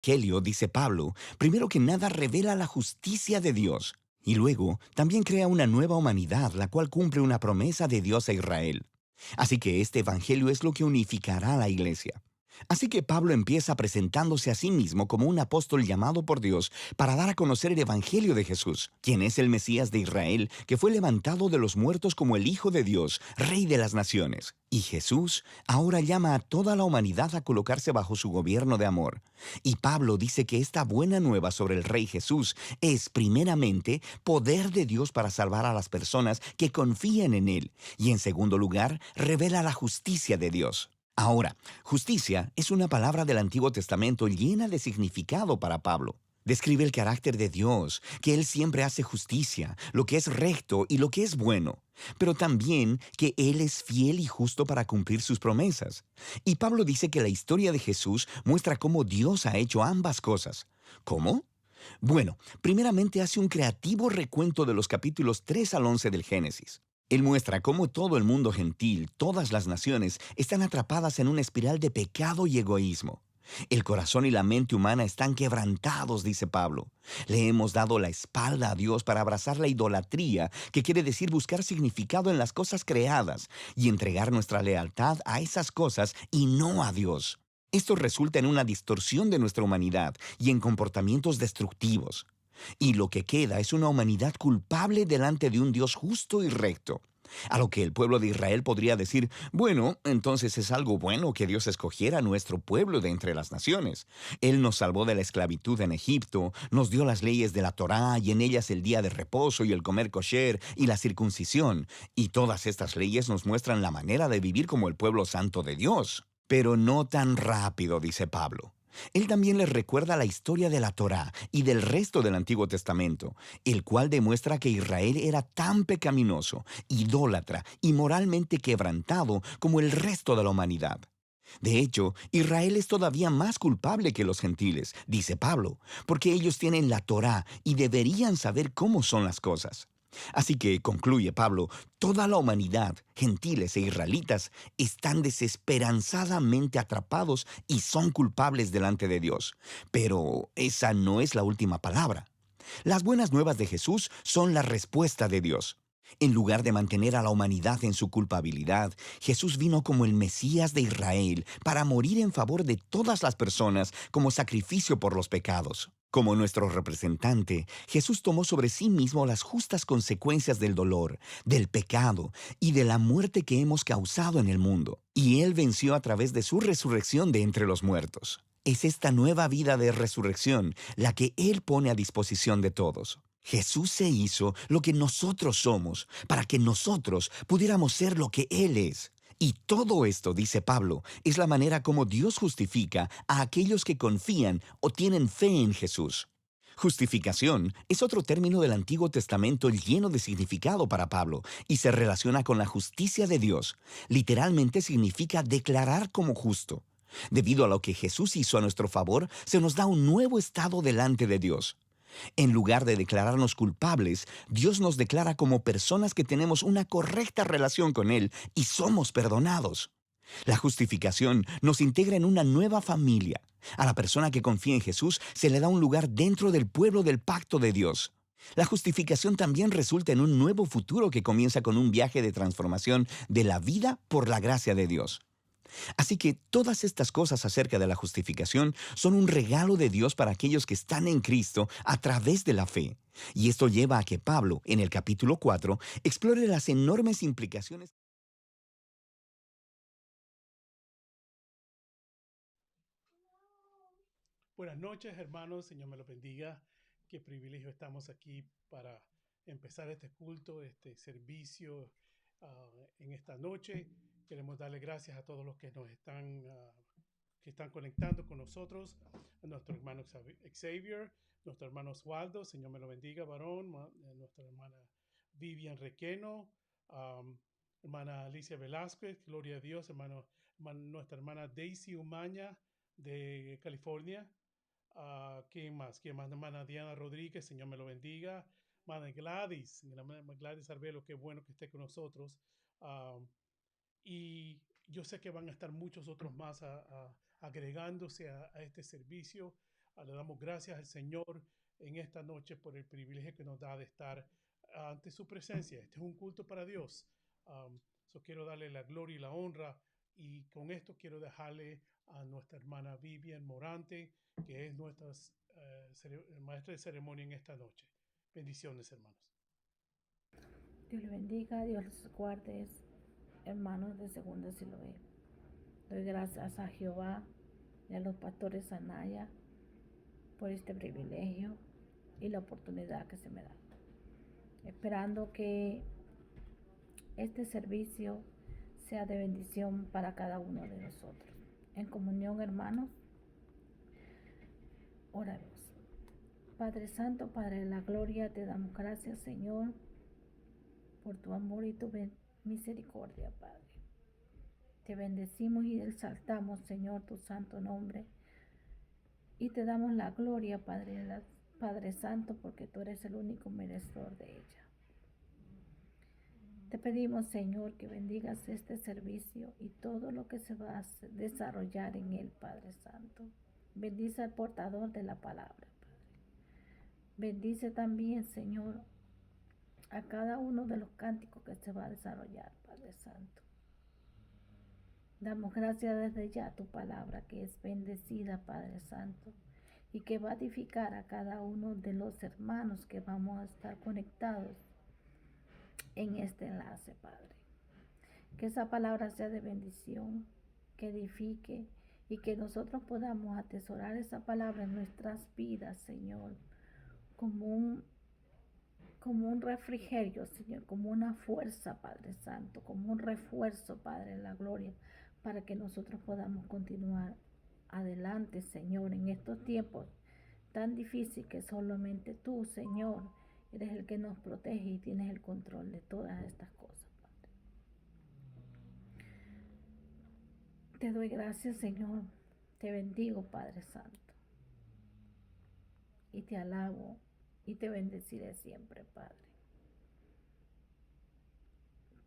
Evangelio, dice Pablo, primero que nada revela la justicia de Dios y luego también crea una nueva humanidad, la cual cumple una promesa de Dios a Israel. Así que este Evangelio es lo que unificará a la iglesia. Así que Pablo empieza presentándose a sí mismo como un apóstol llamado por Dios para dar a conocer el Evangelio de Jesús, quien es el Mesías de Israel, que fue levantado de los muertos como el Hijo de Dios, Rey de las naciones. Y Jesús ahora llama a toda la humanidad a colocarse bajo su gobierno de amor. Y Pablo dice que esta buena nueva sobre el Rey Jesús es primeramente poder de Dios para salvar a las personas que confían en Él, y en segundo lugar revela la justicia de Dios. Ahora, justicia es una palabra del Antiguo Testamento llena de significado para Pablo. Describe el carácter de Dios, que Él siempre hace justicia, lo que es recto y lo que es bueno, pero también que Él es fiel y justo para cumplir sus promesas. Y Pablo dice que la historia de Jesús muestra cómo Dios ha hecho ambas cosas. ¿Cómo? Bueno, primeramente hace un creativo recuento de los capítulos 3 al 11 del Génesis. Él muestra cómo todo el mundo gentil, todas las naciones, están atrapadas en una espiral de pecado y egoísmo. El corazón y la mente humana están quebrantados, dice Pablo. Le hemos dado la espalda a Dios para abrazar la idolatría, que quiere decir buscar significado en las cosas creadas y entregar nuestra lealtad a esas cosas y no a Dios. Esto resulta en una distorsión de nuestra humanidad y en comportamientos destructivos. Y lo que queda es una humanidad culpable delante de un Dios justo y recto. A lo que el pueblo de Israel podría decir, bueno, entonces es algo bueno que Dios escogiera a nuestro pueblo de entre las naciones. Él nos salvó de la esclavitud en Egipto, nos dio las leyes de la Torá y en ellas el día de reposo y el comer kosher y la circuncisión. Y todas estas leyes nos muestran la manera de vivir como el pueblo santo de Dios. Pero no tan rápido, dice Pablo. Él también les recuerda la historia de la Torá y del resto del Antiguo Testamento, el cual demuestra que Israel era tan pecaminoso, idólatra y moralmente quebrantado como el resto de la humanidad. De hecho, Israel es todavía más culpable que los gentiles, dice Pablo, porque ellos tienen la Torá y deberían saber cómo son las cosas. Así que, concluye Pablo, toda la humanidad, gentiles e israelitas, están desesperanzadamente atrapados y son culpables delante de Dios. Pero esa no es la última palabra. Las buenas nuevas de Jesús son la respuesta de Dios. En lugar de mantener a la humanidad en su culpabilidad, Jesús vino como el Mesías de Israel para morir en favor de todas las personas como sacrificio por los pecados. Como nuestro representante, Jesús tomó sobre sí mismo las justas consecuencias del dolor, del pecado y de la muerte que hemos causado en el mundo. Y Él venció a través de su resurrección de entre los muertos. Es esta nueva vida de resurrección la que Él pone a disposición de todos. Jesús se hizo lo que nosotros somos, para que nosotros pudiéramos ser lo que Él es. Y todo esto, dice Pablo, es la manera como Dios justifica a aquellos que confían o tienen fe en Jesús. Justificación es otro término del Antiguo Testamento lleno de significado para Pablo y se relaciona con la justicia de Dios. Literalmente significa declarar como justo. Debido a lo que Jesús hizo a nuestro favor, se nos da un nuevo estado delante de Dios. En lugar de declararnos culpables, Dios nos declara como personas que tenemos una correcta relación con Él y somos perdonados. La justificación nos integra en una nueva familia. A la persona que confía en Jesús se le da un lugar dentro del pueblo del pacto de Dios. La justificación también resulta en un nuevo futuro que comienza con un viaje de transformación de la vida por la gracia de Dios. Así que todas estas cosas acerca de la justificación son un regalo de Dios para aquellos que están en Cristo a través de la fe. Y esto lleva a que Pablo, en el capítulo 4, explore las enormes implicaciones. Buenas noches, hermanos. Señor me lo bendiga. Qué privilegio estamos aquí para empezar este culto, este servicio en esta noche. Queremos darle gracias a todos los que nos están, que están conectando con nosotros, a nuestro hermano Xavier, nuestro hermano Oswaldo, Señor me lo bendiga, varón, nuestra hermana Vivian Requeno, um, hermana Alicia Velázquez, gloria a Dios, nuestra hermana Daisy Umaña de California. ¿Quién más? ¿Quién más? Hermana Diana Rodríguez, Señor me lo bendiga. Hermana Gladys Arbelo, qué bueno que esté con nosotros. Ah, y yo sé que van a estar muchos otros más agregándose a este servicio. Le damos gracias al Señor en esta noche por el privilegio que nos da de estar ante su presencia. Este es un culto para Dios. Quiero darle la gloria y la honra, y con esto quiero dejarle a nuestra hermana Vivian Morante, que es nuestra maestra de ceremonia en esta noche. Bendiciones, hermanos. Dios les bendiga, Dios los guarde, hermanos de Segunda Siloé. Doy gracias a Jehová y a los pastores Anaya por este privilegio y la oportunidad que se me da. Esperando que este servicio sea de bendición para cada uno de nosotros. En comunión, hermanos, oramos. Padre Santo, Padre de la Gloria, te damos gracias, Señor, por tu amor y tu misericordia, Padre. Te bendecimos y exaltamos, Señor, tu santo nombre. Y te damos la gloria, Padre Santo, porque tú eres el único merecedor de ella. Te pedimos, Señor, que bendigas este servicio y todo lo que se va a desarrollar en él, Padre Santo. Bendice al portador de la palabra, Padre. Bendice también, Señor, a cada uno de los cánticos que se va a desarrollar, Padre Santo. Damos gracias desde ya a tu palabra, que es bendecida, Padre Santo, y que va a edificar a cada uno de los hermanos que vamos a estar conectados en este enlace, Padre. Que esa palabra sea de bendición, que edifique, y que nosotros podamos atesorar esa palabra en nuestras vidas, Señor, como un refrigerio, Señor, como una fuerza, Padre Santo, como un refuerzo, Padre de la Gloria, para que nosotros podamos continuar adelante, Señor, en estos tiempos tan difíciles que solamente tú, Señor, eres el que nos protege y tienes el control de todas estas cosas, Padre. Te doy gracias, Señor. Te bendigo, Padre Santo. Y te alabo y te bendeciré siempre, Padre.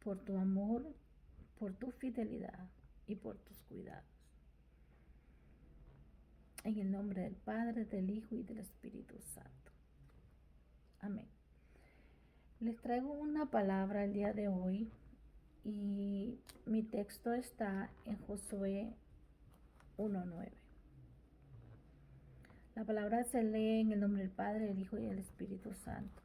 Por tu amor, por tu fidelidad y por tus cuidados. En el nombre del Padre, del Hijo y del Espíritu Santo. Amén. Les traigo una palabra el día de hoy y mi texto está en Josué 1:9. La palabra se lee en el nombre del Padre, del Hijo y del Espíritu Santo.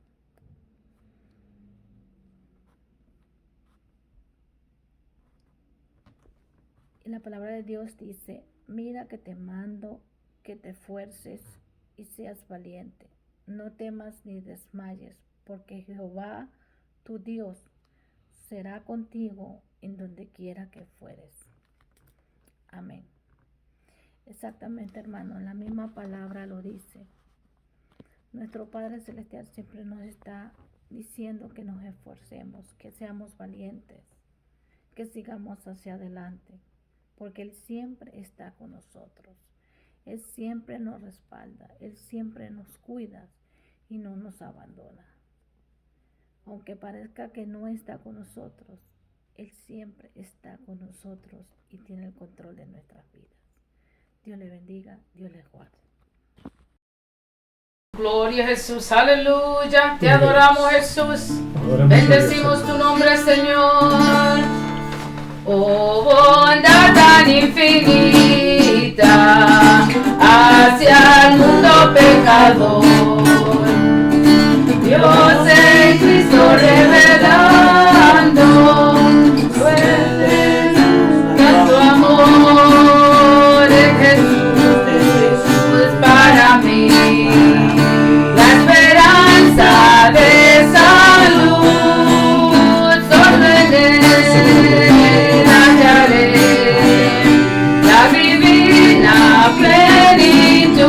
Y la palabra de Dios dice: mira que te mando que te esfuerces y seas valiente. No temas ni desmayes, porque Jehová, tu Dios, será contigo en donde quiera que fueres. Amén. Exactamente, hermano, la misma palabra lo dice. Nuestro Padre Celestial siempre nos está diciendo que nos esforcemos, que seamos valientes, que sigamos hacia adelante, porque Él siempre está con nosotros. Él siempre nos respalda, Él siempre nos cuida y no nos abandona. Aunque parezca que no está con nosotros, Él siempre está con nosotros y tiene el control de nuestras vidas. Dios le bendiga, Dios les guarde. Gloria a Jesús, aleluya, te adoramos, Jesús, bendecimos tu nombre, Señor. Oh, bondad tan infinita hacia el mundo pecador, Dios en Cristo revelando suerte a tu amor en Jesús para mí. De salud, solo en Él hallaré la divina plenitud.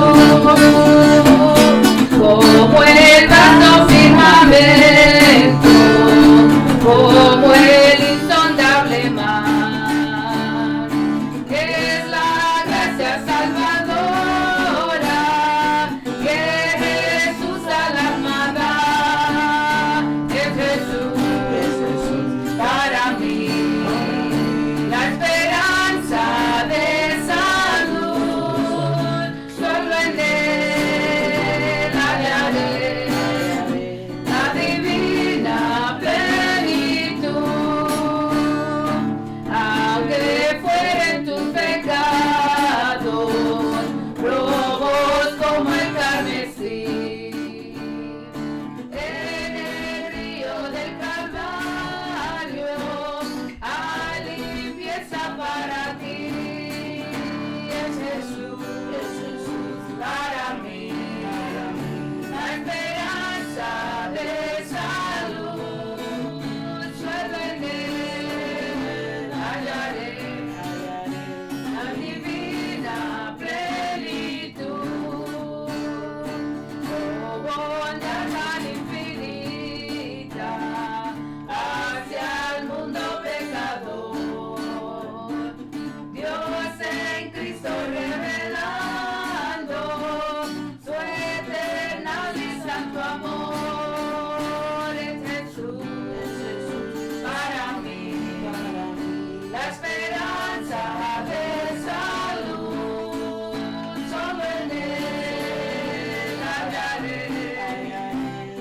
carmesí. En el río del Calvario hay limpieza para ti. Es Jesús para mí, la esperanza de salud. Solo en él hallaré la divina plenitud. Oh, bondad tan infinita hacia el mundo pecador. Dios en Cristo revelando su eternal y santo amor. Es Jesús para mí, la esperanza de salud. Solo en él hallaré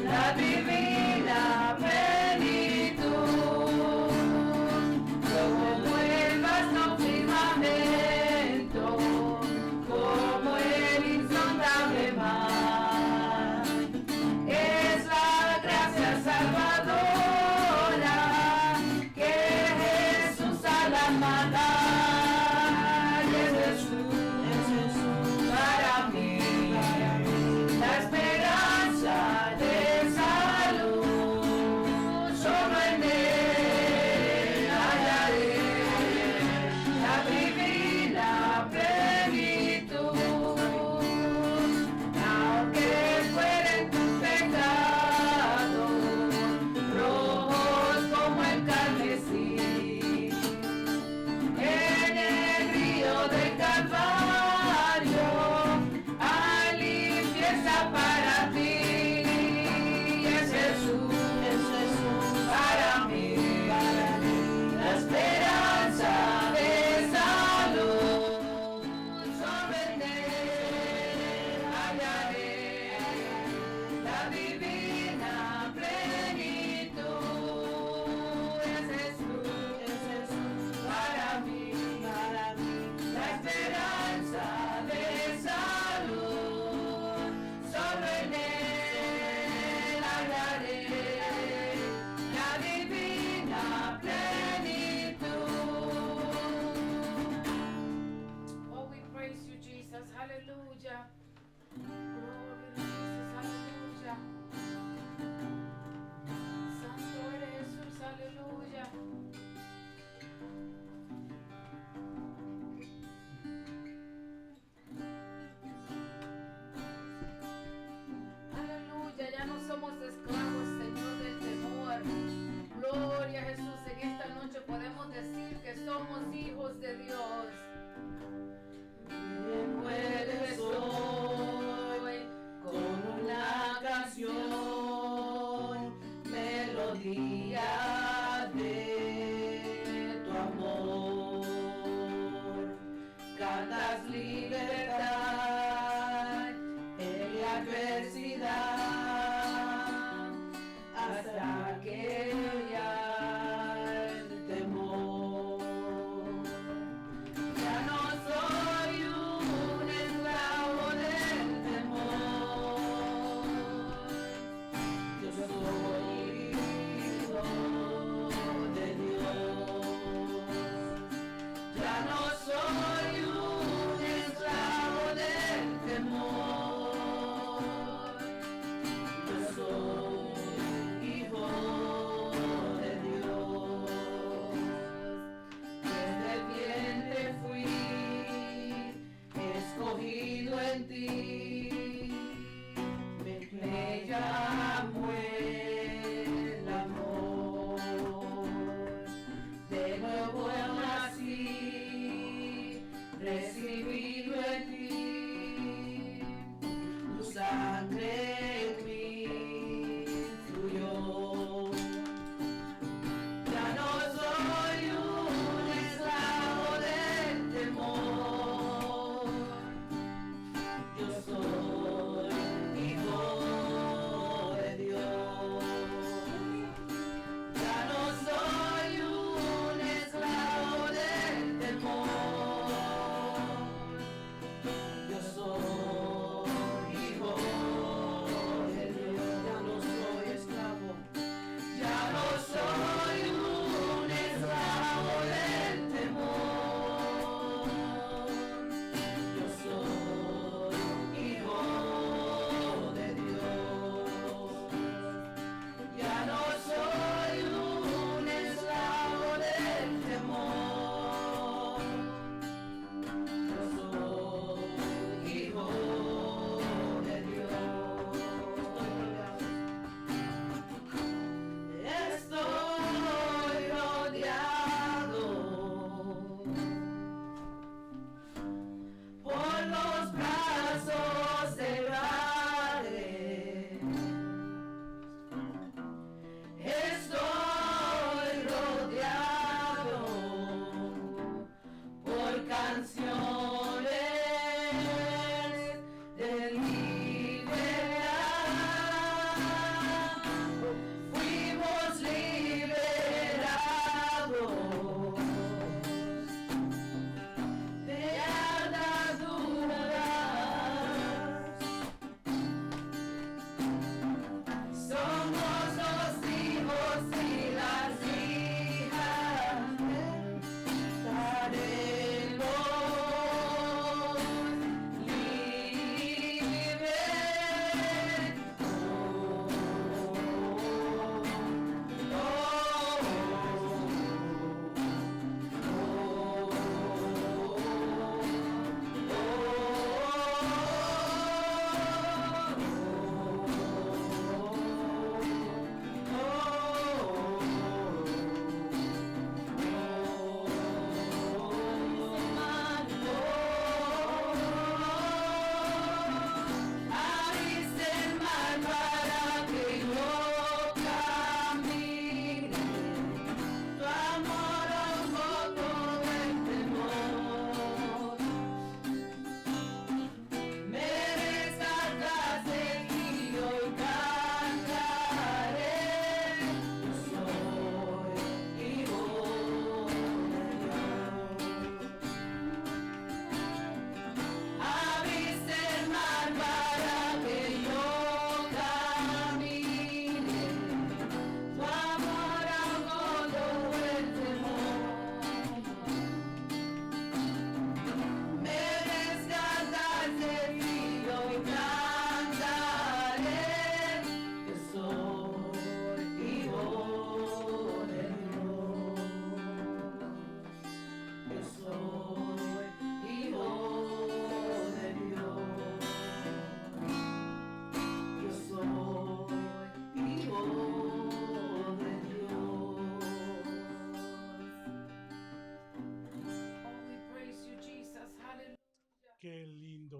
la divina plenitud. Como el vasto firmamento, como el insondable mar, es la gracia salvadora que Jesús al mandar. Es Jesús para mí, la esperanza de salud. Solo en él hallaré la divina plenitud. Aunque fueren tus pecados rojos como el carmesí, en el río del Calvario hay limpieza para ti. Es Jesús para mí, la esperanza de salud. Solo en él hallaré la divina plenitud. Es Jesús para mí, la esperanza de salud. Solo en él hallaré la divina plenitud. Oh, we praise you, Jesus. Hallelujah. Glory to Jesus. Hallelujah. Santo eres Jesús. Hallelujah. Aleluya. Ya no somos esclavos, Señor, del temor. Gloria a Jesús. En esta noche podemos decir que somos hijos de Dios. Puedes soy con una canción, melodía de tu amor. Cantas libertad en la adversidad hasta que ya el temor.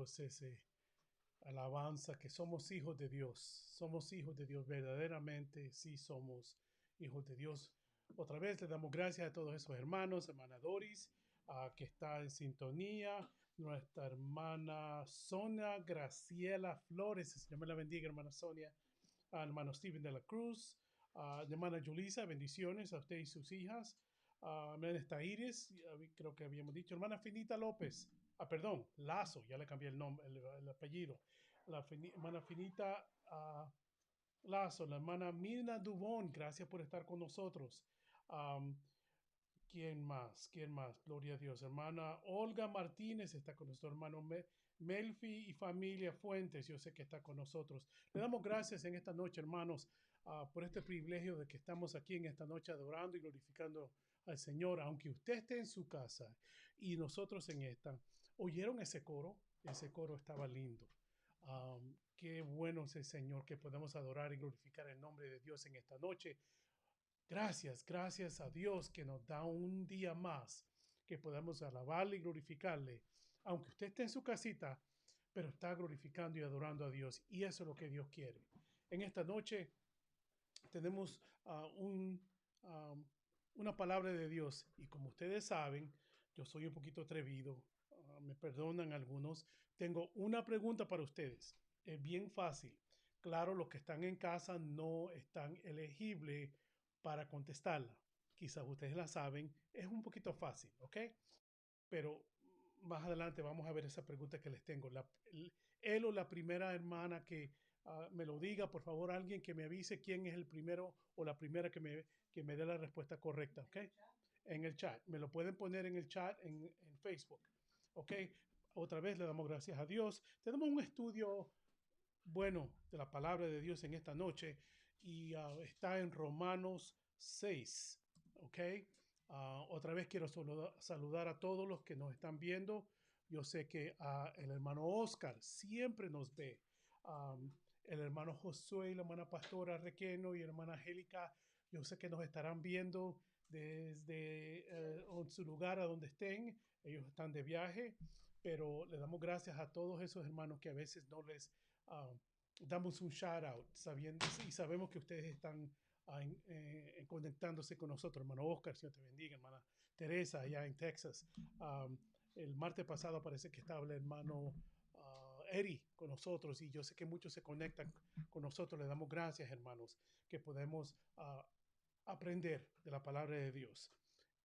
Dios ese alabanza, que somos hijos de Dios. Somos hijos de Dios, verdaderamente sí somos hijos de Dios. Otra vez le damos gracias a todos esos hermanos, hermana Doris, que está en sintonía, nuestra hermana Sonia Graciela Flores, el Señor me la bendiga, hermana Sonia, hermano Steven de la Cruz, hermana Julisa, bendiciones a usted y sus hijas, hermana Iris, creo que habíamos dicho, hermana Finita López, perdón, Lazo, ya le cambié el nombre, el apellido, hermana Finita Lazo, la hermana Mirna Dubón, gracias por estar con nosotros. ¿Quién más? ¿Quién más? Gloria a Dios. Hermana Olga Martínez está con nosotros. Hermano Melfi y familia Fuentes, yo sé que está con nosotros. Le damos gracias en esta noche, hermanos, por este privilegio de que estamos aquí en esta noche adorando y glorificando al Señor. Aunque usted esté en su casa y nosotros en esta, ¿oyeron ese coro? Ese coro estaba lindo. Qué bueno es el Señor que podemos adorar y glorificar el nombre de Dios en esta noche. Gracias a Dios que nos da un día más que podamos alabarle y glorificarle, aunque usted esté en su casita, pero está glorificando y adorando a Dios, y eso es lo que Dios quiere. En esta noche tenemos una palabra de Dios, y como ustedes saben, yo soy un poquito atrevido, me perdonan algunos. Tengo una pregunta para ustedes, es bien fácil. Claro, los que están en casa no están elegibles para contestarla. Quizás ustedes la saben, es un poquito fácil, ¿ok? Pero más adelante vamos a ver esa pregunta que les tengo. Él o la primera hermana que me lo diga, por favor, alguien que me avise quién es el primero o la primera que me dé la respuesta correcta, ¿ok? En el chat. Me lo pueden poner en el chat en Facebook, ¿ok? Otra vez le damos gracias a Dios. Tenemos un estudio bueno de la palabra de Dios en esta noche y está en Romanos 6, ¿ok? Otra vez quiero saludar a todos los que nos están viendo. Yo sé que el hermano Oscar siempre nos ve. El hermano Josué y la hermana Pastora Requeno y la hermana Angélica, yo sé que nos estarán viendo desde su lugar a donde estén. Ellos están de viaje, pero le damos gracias a todos esos hermanos que a veces no les damos un shout out, sabiendo y sabemos que ustedes están conectándose con nosotros. Hermano Oscar, Señor te bendiga. Hermana Teresa, allá en Texas. El martes pasado parece que estaba el hermano Eri con nosotros, y yo sé que muchos se conectan con nosotros. Le damos gracias, hermanos, que podemos aprender de la palabra de Dios.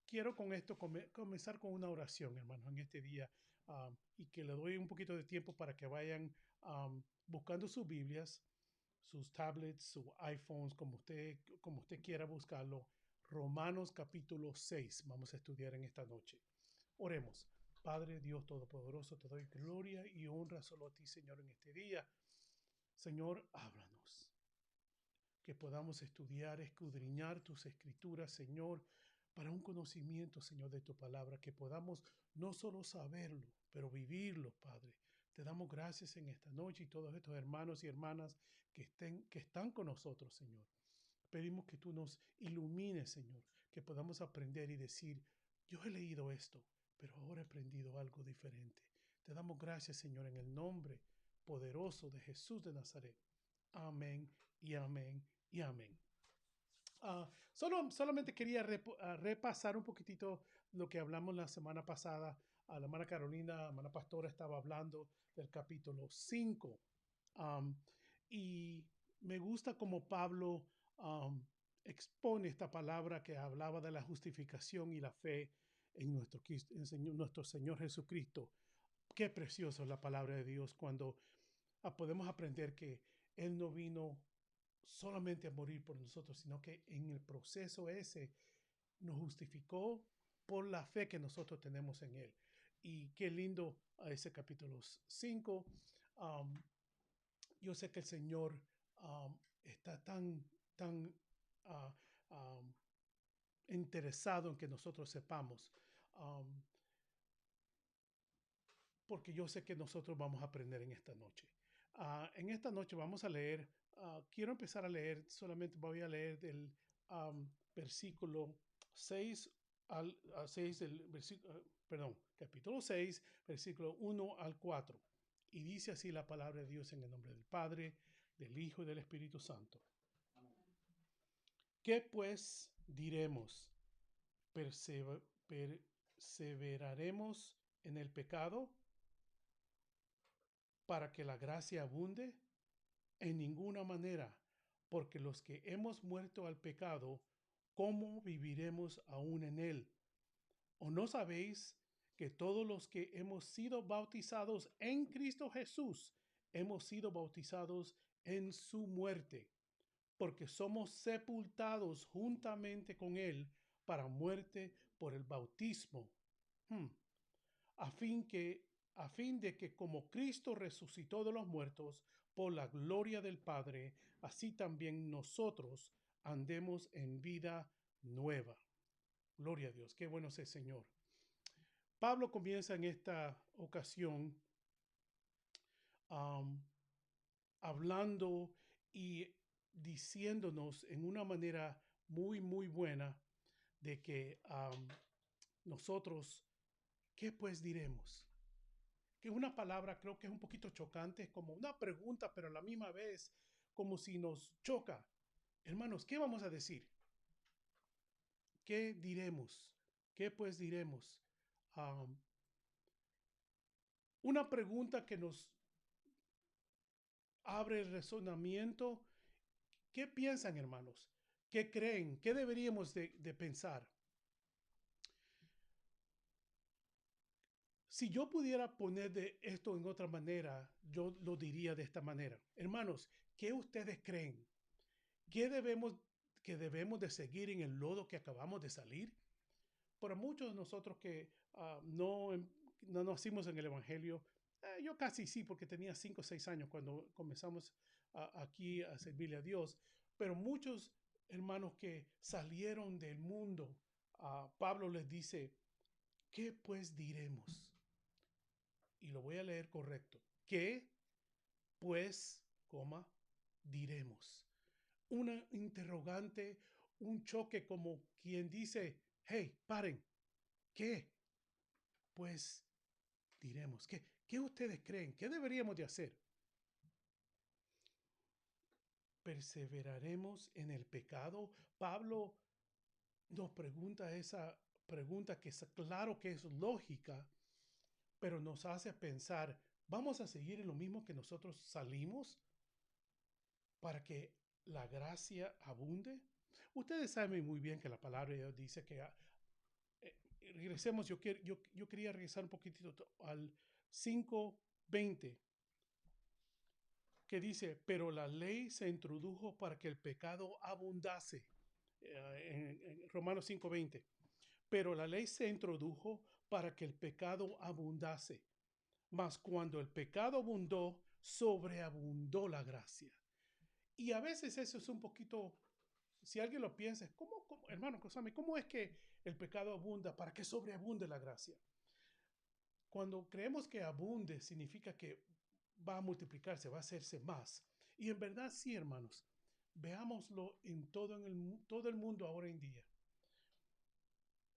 Quiero con esto comenzar con una oración, hermanos, en este día, y que le doy un poquito de tiempo para que vayan buscando sus Biblias, sus tablets, sus iPhones, como usted quiera buscarlo. Romanos capítulo 6 vamos a estudiar en esta noche. Oremos. Padre Dios Todopoderoso, te doy gloria y honra solo a ti, Señor, en este día. Señor, háblanos. Que podamos estudiar, escudriñar tus escrituras, Señor, para un conocimiento, Señor, de tu palabra. Que podamos no solo saberlo, pero vivirlo, Padre. Te damos gracias en esta noche y todos estos hermanos y hermanas que están con nosotros, Señor. Pedimos que tú nos ilumines, Señor, que podamos aprender y decir, yo he leído esto, pero ahora he aprendido algo diferente. Te damos gracias, Señor, en el nombre poderoso de Jesús de Nazaret. Amén y amén y amén. Solamente quería repasar un poquitito lo que hablamos la semana pasada. La hermana Carolina, la hermana Pastora estaba hablando del capítulo 5. Y me gusta como Pablo expone esta palabra que hablaba de la justificación y la fe en nuestro Señor Jesucristo. Qué preciosa es la palabra de Dios cuando podemos aprender que Él no vino solamente a morir por nosotros, sino que en el proceso ese nos justificó por la fe que nosotros tenemos en Él. Y qué lindo ese capítulo 5. Yo sé que el Señor está tan interesado en que nosotros sepamos, porque yo sé que nosotros vamos a aprender en esta noche. En esta noche vamos a leer, quiero empezar a leer, solamente voy a leer del versículo 6 al 6 del versículo, capítulo 6, versículo 1 al 4. Y dice así la palabra de Dios en el nombre del Padre, del Hijo y del Espíritu Santo. ¿Qué pues diremos? ¿Perseveraremos en el pecado para que la gracia abunde? En ninguna manera, porque los que hemos muerto al pecado, ¿cómo viviremos aún en él? ¿O no sabéis que todos los que hemos sido bautizados en Cristo Jesús, hemos sido bautizados en su muerte? Porque somos sepultados juntamente con él para muerte por el bautismo, a fin de que como Cristo resucitó de los muertos por la gloria del Padre, así también nosotros andemos en vida nueva. Gloria a Dios, qué bueno es el Señor. Pablo comienza en esta ocasión hablando y diciéndonos en una manera muy, muy buena de que nosotros, ¿qué pues diremos? Que una palabra creo que es un poquito chocante, es como una pregunta, pero a la misma vez como si nos choca. Hermanos, ¿qué vamos a decir? ¿Qué diremos? ¿Qué pues diremos? Una pregunta que nos abre el razonamiento. ¿Qué piensan, hermanos? ¿Qué creen? ¿Qué deberíamos de pensar? Si yo pudiera poner de esto en otra manera, yo lo diría de esta manera. Hermanos, ¿qué ustedes creen? ¿Qué debemos de seguir en el lodo que acabamos de salir? Para muchos de nosotros que no nacimos en el Evangelio, yo casi sí, porque tenía 5 o 6 años cuando comenzamos aquí a servirle a Dios, pero muchos hermanos que salieron del mundo, Pablo les dice, ¿qué pues diremos? Y lo voy a leer correcto. ¿Qué pues, diremos? Una interrogante, un choque como quien dice, hey, paren, ¿qué pues diremos? ¿Qué ustedes creen? ¿Qué deberíamos de hacer? ¿Perseveraremos en el pecado? Pablo nos pregunta esa pregunta que es claro que es lógica, pero nos hace pensar, ¿vamos a seguir en lo mismo que nosotros salimos para que la gracia abunde? Ustedes saben muy bien que la palabra de Dios dice que regresemos, yo quería regresar un poquitito al 5:20, que dice, pero la ley se introdujo para que el pecado abundase. En Romanos 5:20. Pero la ley se introdujo para que el pecado abundase. Mas cuando el pecado abundó, sobreabundó la gracia. Y a veces eso es un poquito, si alguien lo piensa, hermano, ¿cómo es que el pecado abunda para que sobreabunde la gracia? Cuando creemos que abunde, significa que va a multiplicarse, va a hacerse más. Y en verdad sí, hermanos. Veámoslo en todo el mundo ahora en día.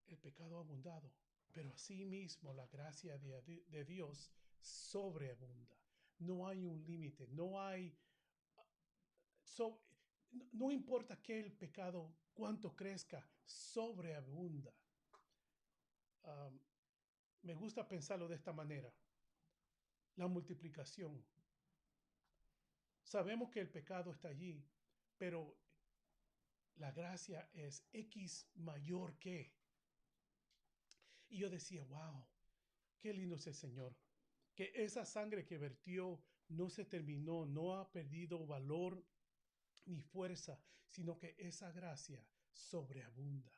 El pecado ha abundado, pero asimismo la gracia de Dios sobreabunda. No hay un límite, no importa que el pecado, cuánto crezca, sobreabunda. Me gusta pensarlo de esta manera. La multiplicación. Sabemos que el pecado está allí, pero la gracia es X mayor que. Y yo decía, wow, qué lindo es el Señor. Que esa sangre que vertió no se terminó, no ha perdido valor ni fuerza, sino que esa gracia sobreabunda.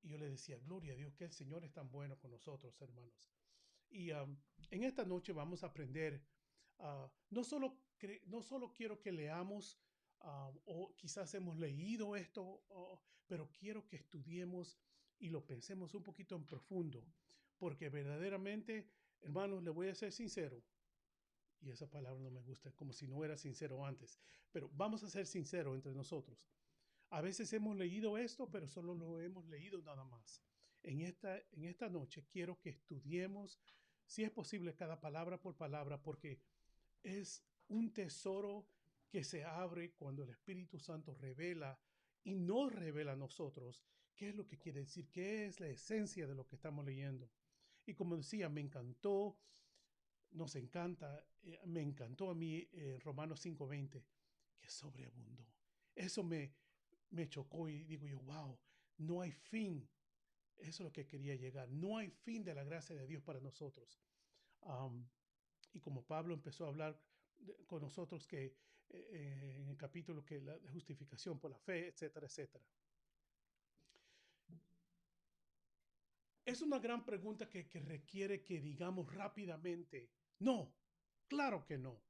Y yo le decía, gloria a Dios, que el Señor es tan bueno con nosotros, hermanos. Y en esta noche vamos a aprender, no solo quiero que leamos, o quizás hemos leído esto, pero quiero que estudiemos y lo pensemos un poquito en profundo, porque verdaderamente, hermanos, le voy a ser sincero, y esa palabra no me gusta, como si no era sincero antes, pero vamos a ser sinceros entre nosotros. A veces hemos leído esto, pero solo lo hemos leído nada más. En esta noche quiero que estudiemos si es posible, cada palabra por palabra, porque es un tesoro que se abre cuando el Espíritu Santo revela y nos revela a nosotros qué es lo que quiere decir, qué es la esencia de lo que estamos leyendo. Y como decía, me encantó, nos encanta, me encantó a mí Romanos 5:20, que sobreabundó. Eso me chocó y digo yo, wow, no hay fin. Eso es lo que quería llegar. No hay fin de la gracia de Dios para nosotros. Y como Pablo empezó a hablar con nosotros que en el capítulo que la justificación por la fe, etcétera, etcétera. Es una gran pregunta que requiere que digamos rápidamente, no, claro que no.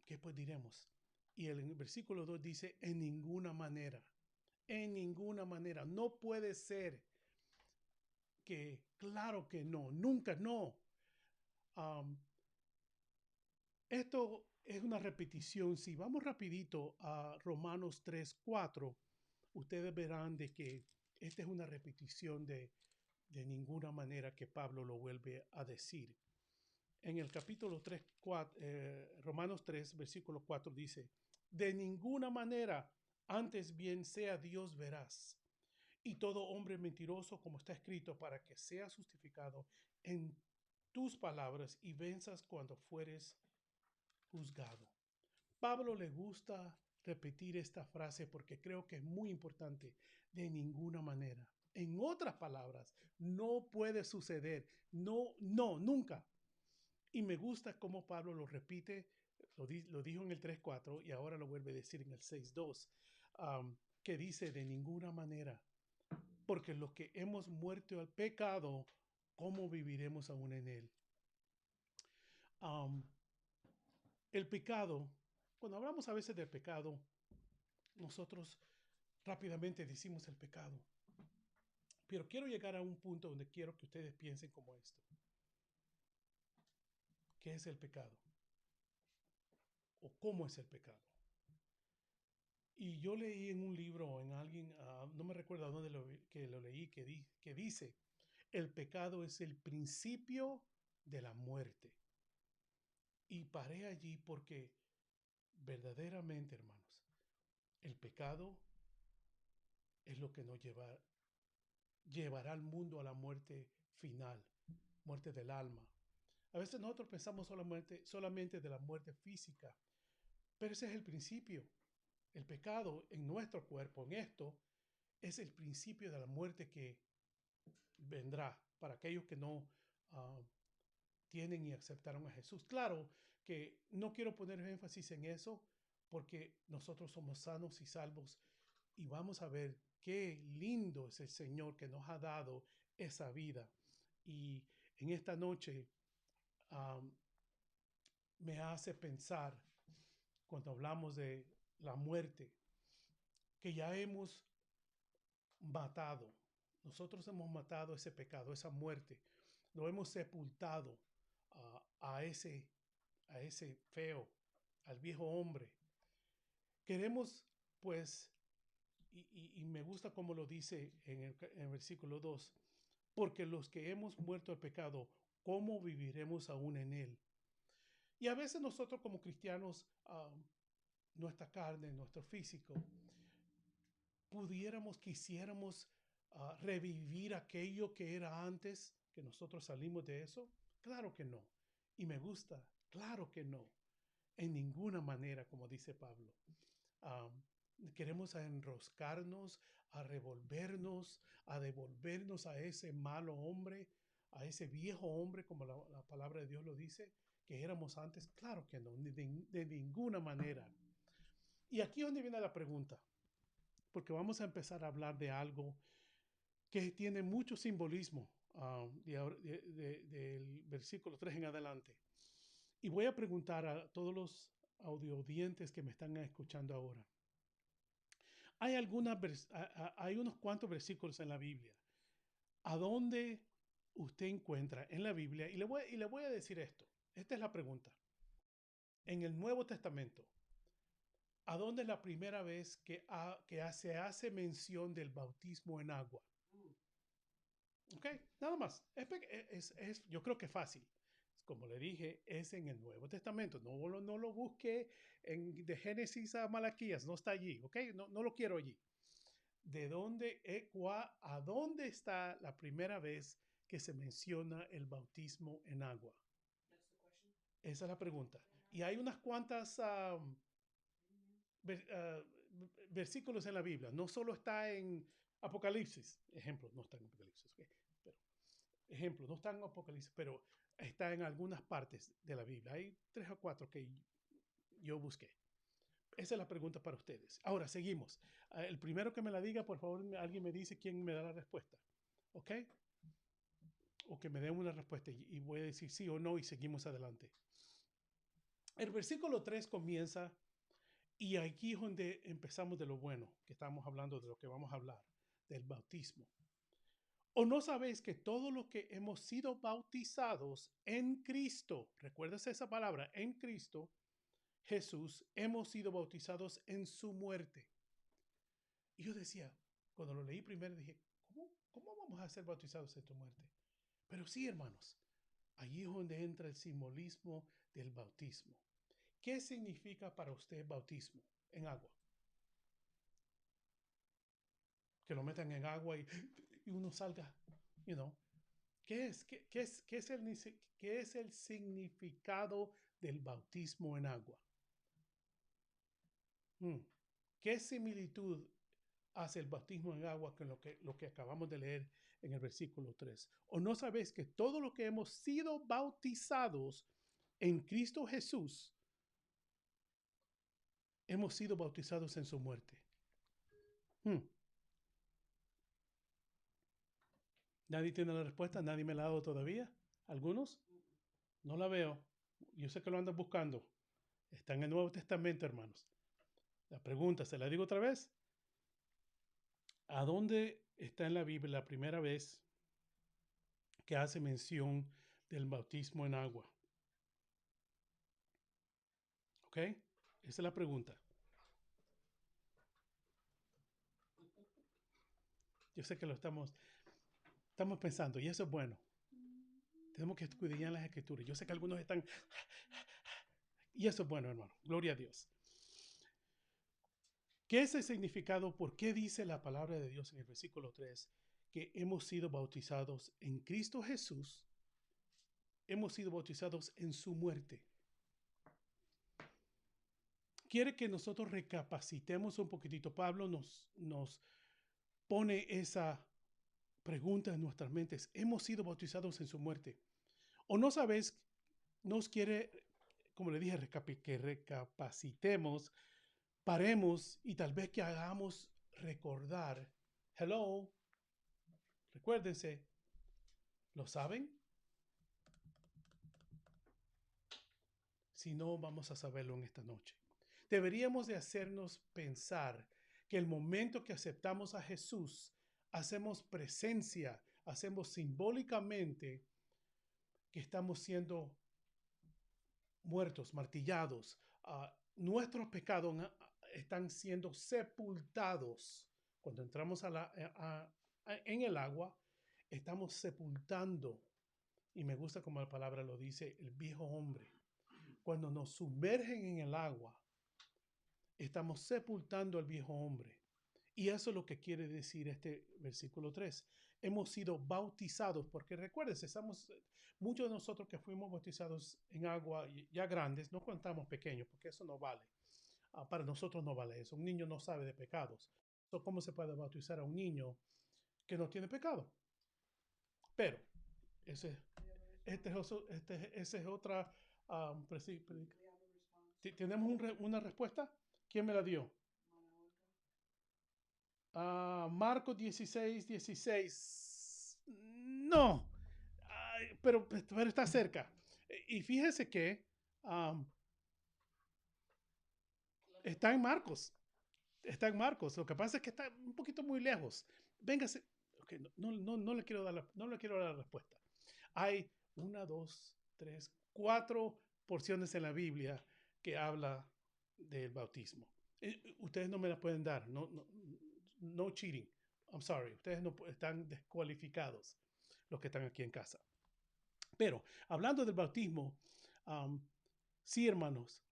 ¿Qué pues diremos? Y el versículo 2 dice, en ninguna manera, no puede ser que, claro que no, nunca no. Esto es una repetición. Si vamos rapidito a Romanos 3:4, ustedes verán de que esta es una repetición de ninguna manera que Pablo lo vuelve a decir. En el capítulo 3, Romanos 3, versículo 4 dice, de ninguna manera, antes bien sea Dios veraz, y todo hombre mentiroso, como está escrito, para que seas justificado en tus palabras y venzas cuando fueres juzgado. Pablo le gusta repetir esta frase porque creo que es muy importante. De ninguna manera. En otras palabras, no puede suceder. No, no, nunca. Y me gusta cómo Pablo lo repite. Lo dijo en el 3:4 y ahora lo vuelve a decir en el 6:2, que dice de ninguna manera. Porque los que hemos muerto al pecado, ¿cómo viviremos aún en él? El pecado, cuando hablamos a veces del pecado, nosotros rápidamente decimos el pecado. Pero quiero llegar a un punto donde quiero que ustedes piensen como esto. ¿Qué es el pecado? ¿O cómo es el pecado? Y yo leí en un libro, en alguien, no me recuerdo dónde lo leí, que dice, el pecado es el principio de la muerte. Y paré allí porque verdaderamente, hermanos, el pecado es lo que nos llevará al mundo a la muerte final, muerte del alma. A veces nosotros pensamos solamente de la muerte física, pero ese es el principio. El pecado en nuestro cuerpo, en esto, es el principio de la muerte que vendrá para aquellos que no tienen y aceptaron a Jesús. Claro que no quiero poner énfasis en eso porque nosotros somos sanos y salvos y vamos a ver qué lindo es el Señor que nos ha dado esa vida. Y en esta noche me hace pensar, cuando hablamos de la muerte, que ya hemos matado. Nosotros hemos matado ese pecado, esa muerte. Lo hemos sepultado a ese feo, al viejo hombre. Queremos, pues, y me gusta como lo dice en el versículo 2, porque los que hemos muerto al pecado, ¿cómo viviremos aún en él? Y a veces nosotros como cristianos, nuestra carne, nuestro físico, quisiéramos revivir aquello que era antes que nosotros salimos de eso. Claro que no. Y me gusta, claro que no. En ninguna manera, como dice Pablo. Queremos enroscarnos, a revolvernos, a devolvernos a ese malo hombre, a ese viejo hombre, como la palabra de Dios lo dice, que éramos antes. Claro que no, de ninguna manera. Y aquí es donde viene la pregunta, porque vamos a empezar a hablar de algo que tiene mucho simbolismo del versículo 3 en adelante. Y voy a preguntar a todos los audiodientes que me están escuchando ahora. Hay unos cuantos versículos en la Biblia. ¿A dónde usted encuentra en la Biblia? Y le voy a decir esto. Esta es la pregunta. En el Nuevo Testamento, ¿a dónde es la primera vez que se hace mención del bautismo en agua? ¿Ok? Nada más. Yo creo que es fácil. Como le dije, es en el Nuevo Testamento. No lo busque de Génesis a Malaquías. No está allí. ¿Ok? No lo quiero allí. ¿A dónde está la primera vez que se menciona el bautismo en agua? Esa es la pregunta. Y hay unas cuantas ver- ah, versículos en la Biblia. No solo está en Apocalipsis. Ejemplo, no está en Apocalipsis. ¿Ok? Pero, ejemplo, no está en Apocalipsis, pero está en algunas partes de la Biblia. Hay 3 o 4 que yo busqué. Esa es la pregunta para ustedes. Ahora, seguimos. El primero que me la diga, por favor, alguien me dice quién me da la respuesta. ¿Ok? O que me den una respuesta y voy a decir sí o no y seguimos adelante. El versículo 3 comienza y aquí es donde empezamos de lo bueno, que estamos hablando de lo que vamos a hablar, del bautismo. ¿O no sabéis que todos los que hemos sido bautizados en Cristo, recuerdas esa palabra, en Cristo Jesús, hemos sido bautizados en su muerte? Y yo decía, cuando lo leí primero, dije, ¿cómo vamos a ser bautizados en tu muerte? Pero sí, hermanos, allí es donde entra el simbolismo del bautismo. ¿Qué significa para usted bautismo en agua? Que lo metan en agua y uno salga, you know. ¿Qué es el significado del bautismo en agua? ¿Qué similitud hace el bautismo en agua con lo que acabamos de leer en el versículo 3? ¿O no sabéis que todo lo que hemos sido bautizados en Cristo Jesús, hemos sido bautizados en su muerte? ¿Nadie tiene la respuesta? ¿Nadie me la ha dado todavía? ¿Algunos? No la veo. Yo sé que lo andan buscando. Está en el Nuevo Testamento, hermanos. La pregunta, se la digo otra vez. ¿A dónde está en la Biblia la primera vez que hace mención del bautismo en agua? ¿Ok? Esa es la pregunta. Yo sé que lo estamos pensando y eso es bueno. Tenemos que estudiar las escrituras. Yo sé que algunos están... Y eso es bueno, hermano. Gloria a Dios. ¿Qué es el significado? ¿Por qué dice la palabra de Dios en el versículo 3 que hemos sido bautizados en Cristo Jesús? Hemos sido bautizados en su muerte. Quiere que nosotros recapacitemos un poquitito. Pablo nos pone esa pregunta en nuestras mentes. Hemos sido bautizados en su muerte. ¿O no sabes? Nos quiere, como le dije, que recapacitemos, paremos y tal vez que hagamos recordar. Hello, recuérdense, ¿lo saben? Si no, vamos a saberlo en esta noche. Deberíamos de hacernos pensar que el momento que aceptamos a Jesús, hacemos presencia, hacemos simbólicamente que estamos siendo muertos, martillados. Nuestros pecados están siendo sepultados. Cuando entramos en el agua, estamos sepultando. Y me gusta como la palabra lo dice, el viejo hombre. Cuando nos sumergen en el agua, estamos sepultando al viejo hombre. Y eso es lo que quiere decir este versículo 3. Hemos sido bautizados, porque recuérdense, muchos de nosotros que fuimos bautizados en agua ya grandes, no contamos pequeños, porque eso no vale. Para nosotros no vale eso. Un niño no sabe de pecados. ¿Cómo se puede bautizar a un niño que no tiene pecado? Pero, ese es otra... ¿Tenemos una respuesta? ¿Quién me la dio? Marcos 16:16. No, pero está cerca. Y fíjese que está en Marcos. Está en Marcos. Lo que pasa es que está un poquito muy lejos. Véngase. Okay, no le quiero dar la respuesta. Hay 1, 2, 3, 4 porciones en la Biblia que habla del bautismo. Ustedes no me la pueden dar. No cheating. I'm sorry. Ustedes no están descualificados. los que están aquí en casa. Pero hablando del bautismo, sí, hermanos,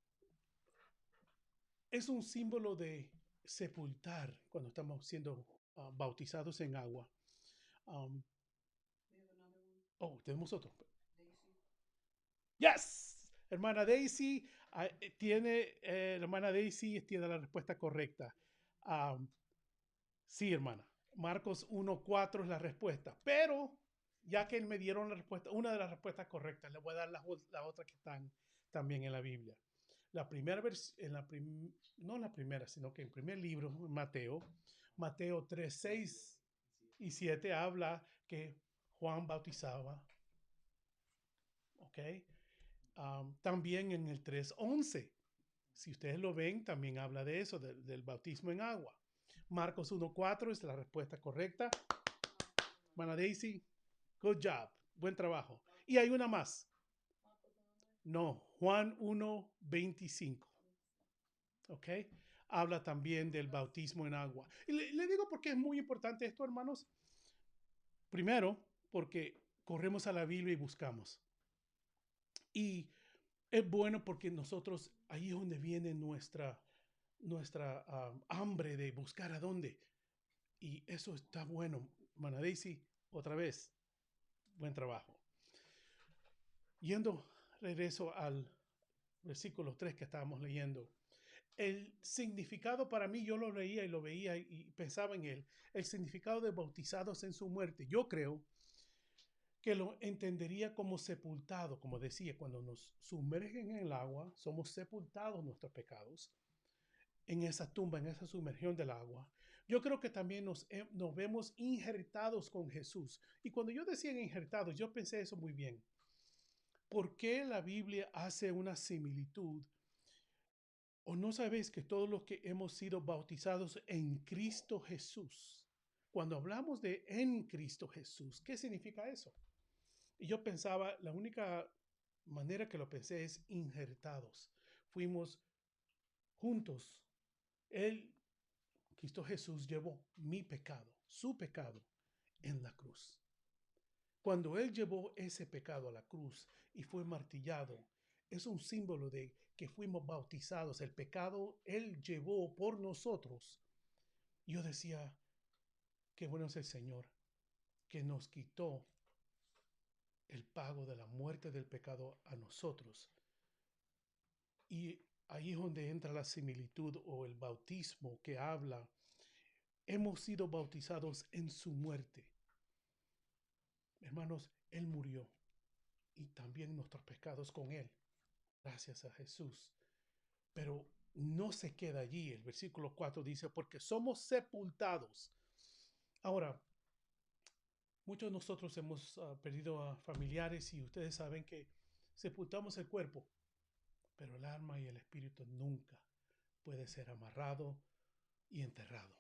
es un símbolo de sepultar cuando estamos siendo bautizados en agua. Tenemos otro. Yes, hermana Daisy hermana Daisy tiene la respuesta correcta. Sí, hermana. Marcos 1:4 es la respuesta. Pero ya que me dieron la respuesta, una de las respuestas correctas, le voy a dar las otras que están también en la Biblia. La primera no la primera, sino que el primer libro, Mateo 3, 6 y 7, habla que Juan bautizaba. ¿Ok? También en el 3:11, si ustedes lo ven, también habla de eso, del bautismo en agua. Marcos 1:4 es la respuesta correcta. Mana Daisy, good job, buen trabajo. Y hay una más. No, Juan 1:25. ¿Ok? Habla también del bautismo en agua. Y le digo por qué es muy importante esto, hermanos. Primero, porque corremos a la Biblia y buscamos. Y es bueno porque nosotros, ahí es donde viene nuestra hambre de buscar a dónde. Y eso está bueno. Mana Daisy, otra vez, buen trabajo. Regreso al versículo 3 que estábamos leyendo. El significado para mí, yo lo leía y lo veía y pensaba en él. El significado de bautizados en su muerte. Yo creo que lo entendería como sepultado, como decía, cuando nos sumergen en el agua, somos sepultados nuestros pecados en esa tumba, en esa sumergión del agua. Yo creo que también nos vemos injertados con Jesús. Y cuando yo decía injertados, yo pensé eso muy bien. ¿Por qué la Biblia hace una similitud? ¿O no sabéis que todos los que hemos sido bautizados en Cristo Jesús, cuando hablamos de en Cristo Jesús, ¿qué significa eso? Y yo pensaba, la única manera que lo pensé es injertados. Fuimos juntos. Cristo Jesús llevó mi pecado, su pecado, en la cruz. Cuando Él llevó ese pecado a la cruz y fue martillado, es un símbolo de que fuimos bautizados. El pecado Él llevó por nosotros. Yo decía, qué bueno es el Señor, que nos quitó el pago de la muerte del pecado a nosotros. Y ahí es donde entra la similitud o el bautismo que habla. Hemos sido bautizados en su muerte. Hermanos, Él murió y también nuestros pecados con Él, gracias a Jesús. Pero no se queda allí. El versículo 4 dice, porque somos sepultados. Ahora, muchos de nosotros hemos perdido a familiares y ustedes saben que sepultamos el cuerpo, pero el alma y el espíritu nunca puede ser amarrado y enterrado.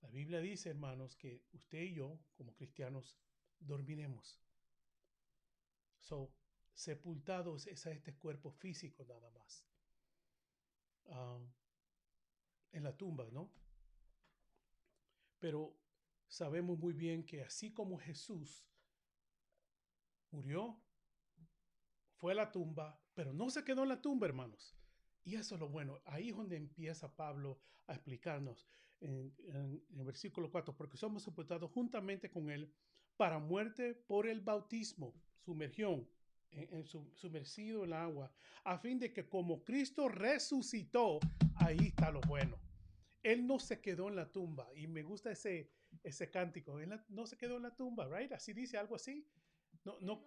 La Biblia dice, hermanos, que usted y yo, como cristianos, dormiremos. Sepultados es a este cuerpo físico nada más. En la tumba, ¿no? Pero sabemos muy bien que así como Jesús murió, fue a la tumba, pero no se quedó en la tumba, hermanos. Y eso es lo bueno. Ahí es donde empieza Pablo a explicarnos en el versículo 4, porque somos sepultados juntamente con Él para muerte por el bautismo, sumergión, sumergido en el agua, a fin de que como Cristo resucitó, ahí está lo bueno. Él no se quedó en la tumba, y me gusta ese cántico. Él no se quedó en la tumba, right? Así dice, algo así. No.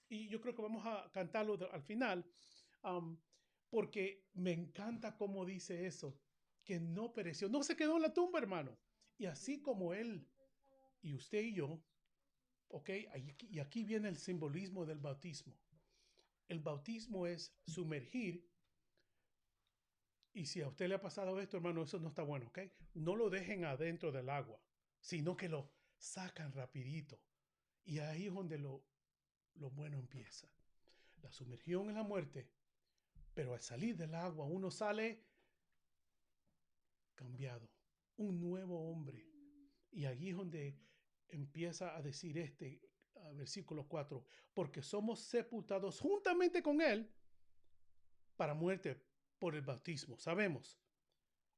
Y yo creo que vamos a cantarlo al final, porque me encanta cómo dice eso, que no pereció, no se quedó en la tumba, hermano. Y así como Él y usted y yo, ok, y aquí viene el simbolismo del bautismo. El bautismo es sumergir. Y si a usted le ha pasado esto, hermano, eso no está bueno, ¿ok? No lo dejen adentro del agua, sino que lo sacan rapidito. Y ahí es donde lo bueno empieza. La sumergión en la muerte, pero al salir del agua uno sale cambiado, un nuevo hombre. Y allí es donde empieza a decir versículo 4, porque somos sepultados juntamente con Él para muerte por el bautismo, sabemos,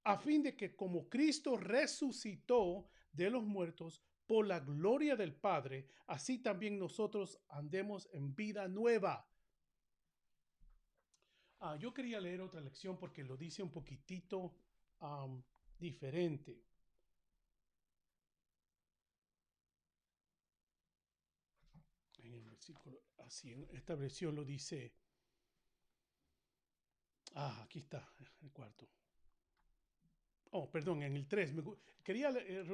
a fin de que como Cristo resucitó de los muertos por la gloria del Padre, así también nosotros andemos en vida nueva. Yo quería leer otra lección porque lo dice un poquitito diferente. En el versículo, así, en esta versión lo dice. Aquí está, el cuarto. Oh, perdón, en el 3. Quería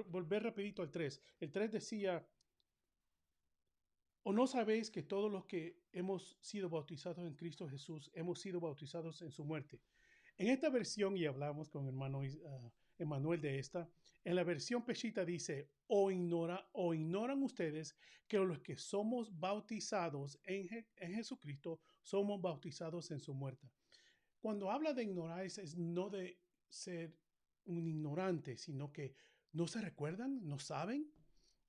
volver rapidito al 3. El 3 decía, ¿o no sabéis que todos los que hemos sido bautizados en Cristo Jesús, hemos sido bautizados en su muerte? En esta versión, y hablamos con hermano Emanuel de esta, en la versión Peshitta dice, o ignoran ustedes que los que somos bautizados en Jesucristo, somos bautizados en su muerte. Cuando habla de ignorar, es no de ser un ignorante, sino que no se recuerdan, no saben.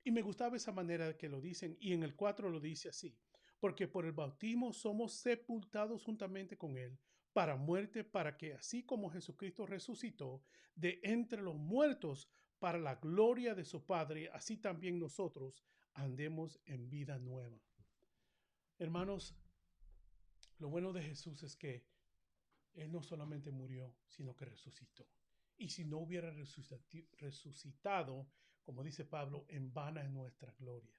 Y me gustaba esa manera que lo dicen. Y en el 4 lo dice así. Porque por el bautismo somos sepultados juntamente con Él para muerte, para que así como Jesucristo resucitó de entre los muertos para la gloria de su Padre, así también nosotros andemos en vida nueva. Hermanos, lo bueno de Jesús es que Él no solamente murió, sino que resucitó. Y si no hubiera resucitado, como dice Pablo, en vana es nuestra gloria.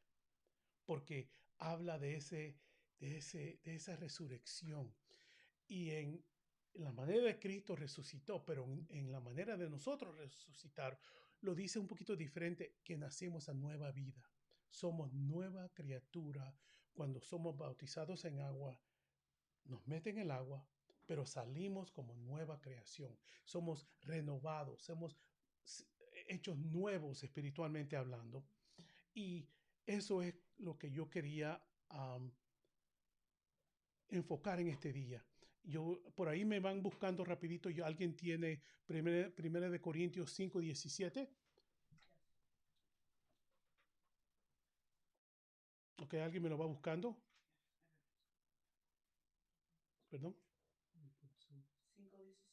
Porque habla de esa resurrección. Y en la manera de Cristo resucitó, pero en la manera de nosotros resucitar, lo dice un poquito diferente, que nacemos a nueva vida. Somos nueva criatura cuando somos bautizados en agua. Nos meten en el agua, pero salimos como nueva creación. Somos renovados, somos hechos nuevos espiritualmente hablando. Y eso es lo que yo quería enfocar en este día. Por ahí me van buscando rapidito. ¿Alguien tiene primera de Corintios 5:17? Ok, ¿alguien me lo va buscando? ¿Perdón?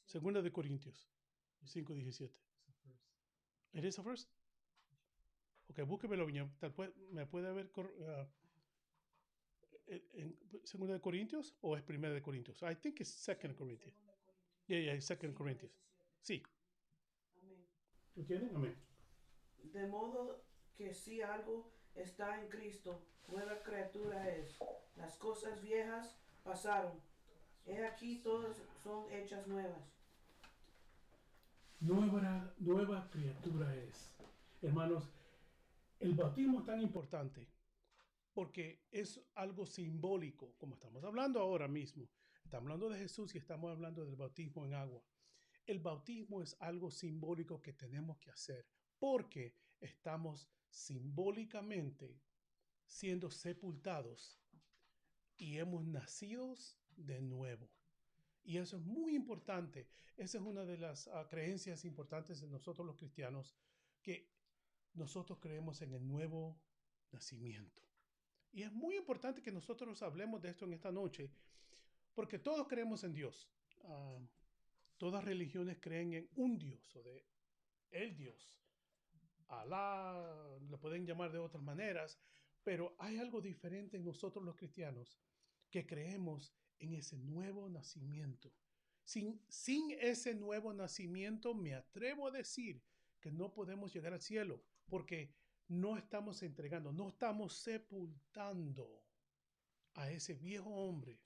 Segunda de Corintios 5:17. ¿It is a verse? Ok, búsquemelo bien. ¿Me puede ver en Segunda de Corintios o es Primera de Corintios? I think it's Second Corinthians. Yeah, Second Corinthians. Sí. Amén. ¿Lo tienen? Amén. De modo que si algo está en Cristo, nueva criatura es. Las cosas viejas pasaron. He aquí todas son hechas nuevas. Nueva criatura es. Hermanos, el bautismo es tan importante porque es algo simbólico, como estamos hablando ahora mismo. Estamos hablando de Jesús y estamos hablando del bautismo en agua. El bautismo es algo simbólico que tenemos que hacer porque estamos simbólicamente siendo sepultados y hemos nacido de nuevo. Y eso es muy importante. Esa es una de las creencias importantes de nosotros los cristianos, que nosotros creemos en el nuevo nacimiento. Y es muy importante que nosotros hablemos de esto en esta noche, porque todos creemos en Dios. Todas religiones creen en un Dios o de el Dios. Alá, lo pueden llamar de otras maneras, pero hay algo diferente en nosotros los cristianos, que creemos en ese nuevo nacimiento. Sin ese nuevo nacimiento, me atrevo a decir que no podemos llegar al cielo, porque no estamos entregando, no estamos sepultando a ese viejo hombre.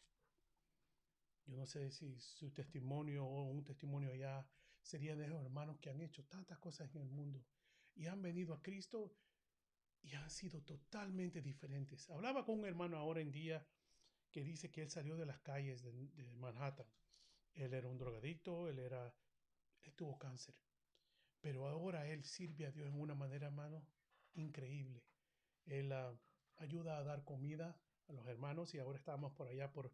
Yo no sé si su testimonio o un testimonio allá sería de esos hermanos que han hecho tantas cosas en el mundo y han venido a Cristo y han sido totalmente diferentes. Hablaba con un hermano ahora en día que dice que él salió de las calles de Manhattan. Él era un drogadicto, él tuvo cáncer. Pero ahora él sirve a Dios en una manera, hermano, increíble. Él ayuda a dar comida a los hermanos y ahora estamos por allá por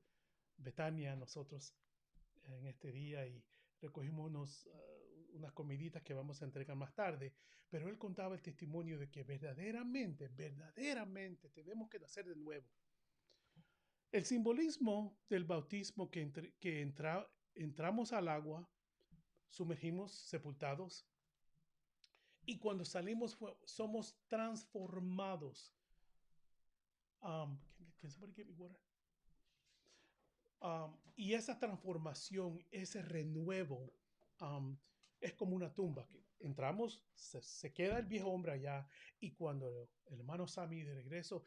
Betania nosotros en este día y recogimos unas comiditas que vamos a entregar más tarde, pero él contaba el testimonio de que verdaderamente tenemos que nacer de nuevo. El simbolismo del bautismo entramos al agua, sumergimos, sepultados, y cuando salimos somos transformados. Can somebody get me water? Y esa transformación, ese renuevo, es como una tumba. Que entramos, se queda el viejo hombre allá, y cuando el hermano Sammy de regreso,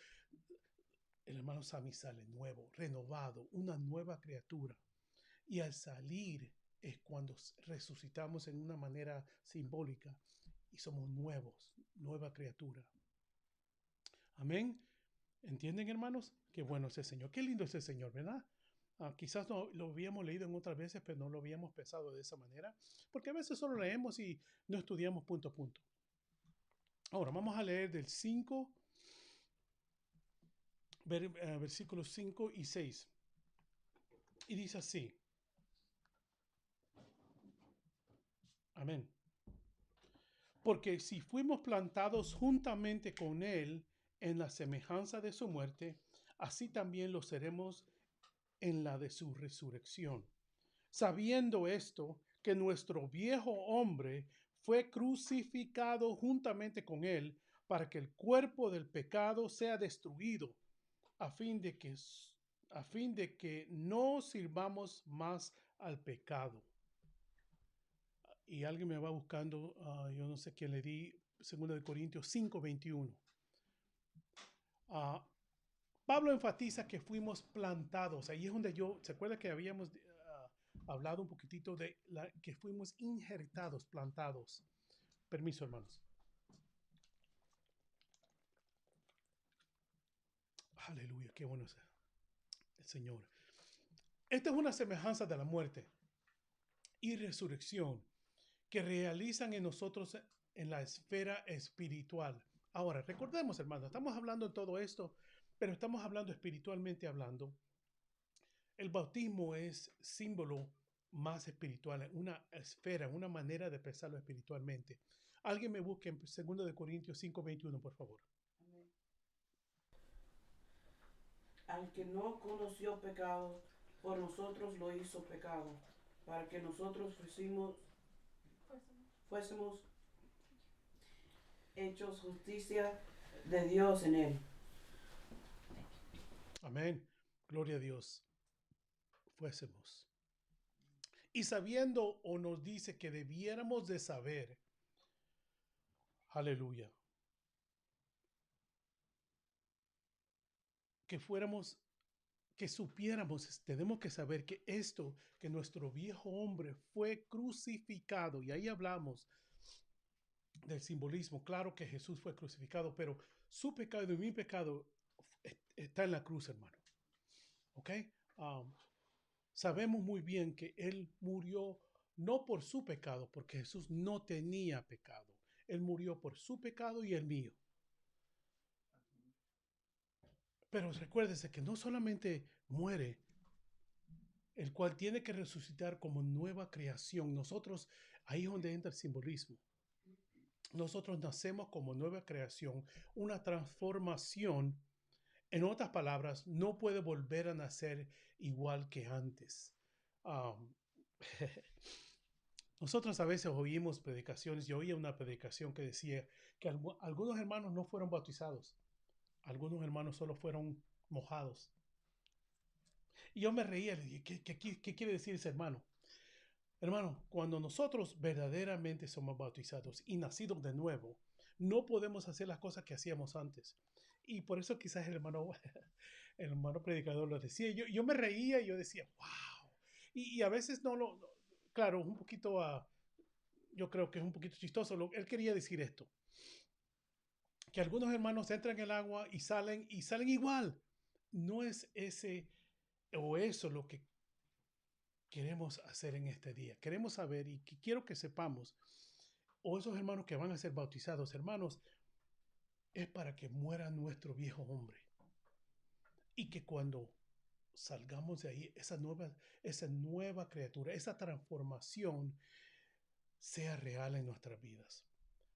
el hermano Sammy sale nuevo, renovado, una nueva criatura. Y al salir es cuando resucitamos en una manera simbólica y somos nuevos, nueva criatura. Amén. ¿Entienden, hermanos? Qué bueno es el Señor. Qué lindo es el Señor, ¿verdad? Quizás lo habíamos leído en otras veces, pero no lo habíamos pensado de esa manera, porque a veces solo leemos y no estudiamos punto a punto. Ahora, vamos a leer del 5, versículos 5 y 6. Y dice así. Amén. Porque si fuimos plantados juntamente con Él en la semejanza de su muerte, así también lo seremos en la de su resurrección. Sabiendo esto, que nuestro viejo hombre fue crucificado juntamente con Él, para que el cuerpo del pecado sea destruido, a fin de que no sirvamos más al pecado. Y alguien me va buscando, yo no sé quién le di, 2 Corintios 5:21. Pablo enfatiza que fuimos plantados. Ahí es donde ¿se acuerda que habíamos hablado un poquitito de que fuimos injertados, plantados? Permiso, hermanos. Aleluya, qué bueno es el Señor. Esta es una semejanza de la muerte y resurrección que realizan en nosotros en la esfera espiritual. Ahora, recordemos, hermanos, estamos hablando de todo esto, pero estamos hablando espiritualmente hablando. El bautismo es símbolo más espiritual, una esfera, una manera de pensarlo espiritualmente. Alguien me busque en 2 Corintios 5:21, por favor. Al que no conoció pecado, por nosotros lo hizo pecado, para que nosotros fuésemos hechos justicia de Dios en él. Amén. Gloria a Dios. Fuésemos. Y sabiendo, o nos dice que debiéramos de saber, aleluya, que supiéramos, tenemos que saber que que nuestro viejo hombre fue crucificado, y ahí hablamos del simbolismo. Claro que Jesús fue crucificado, pero su pecado y mi pecado está en la cruz, hermano. ¿Ok? Sabemos muy bien que Él murió no por su pecado, porque Jesús no tenía pecado. Él murió por su pecado y el mío. Pero recuérdese que no solamente muere, el cual tiene que resucitar como nueva creación. Nosotros, ahí es donde entra el simbolismo. Nosotros nacemos como nueva creación, una transformación. En otras palabras, no puede volver a nacer igual que antes. Nosotros a veces oímos predicaciones. Yo oía una predicación que decía que algunos hermanos no fueron bautizados. Algunos hermanos solo fueron mojados. Y yo me reía, le dije, ¿qué quiere decir ese hermano? Hermano, cuando nosotros verdaderamente somos bautizados y nacidos de nuevo, no podemos hacer las cosas que hacíamos antes. Y por eso quizás el hermano predicador lo decía. Yo me reía y yo decía, wow. Y a veces claro, un poquito, yo creo que es un poquito chistoso. Él quería decir esto. Que algunos hermanos entran en el agua y salen igual. No es ese o eso lo que queremos hacer en este día. Queremos saber y quiero que sepamos, o esos hermanos que van a ser bautizados, hermanos, es para que muera nuestro viejo hombre. Y que cuando salgamos de ahí, esa nueva criatura, esa transformación, sea real en nuestras vidas.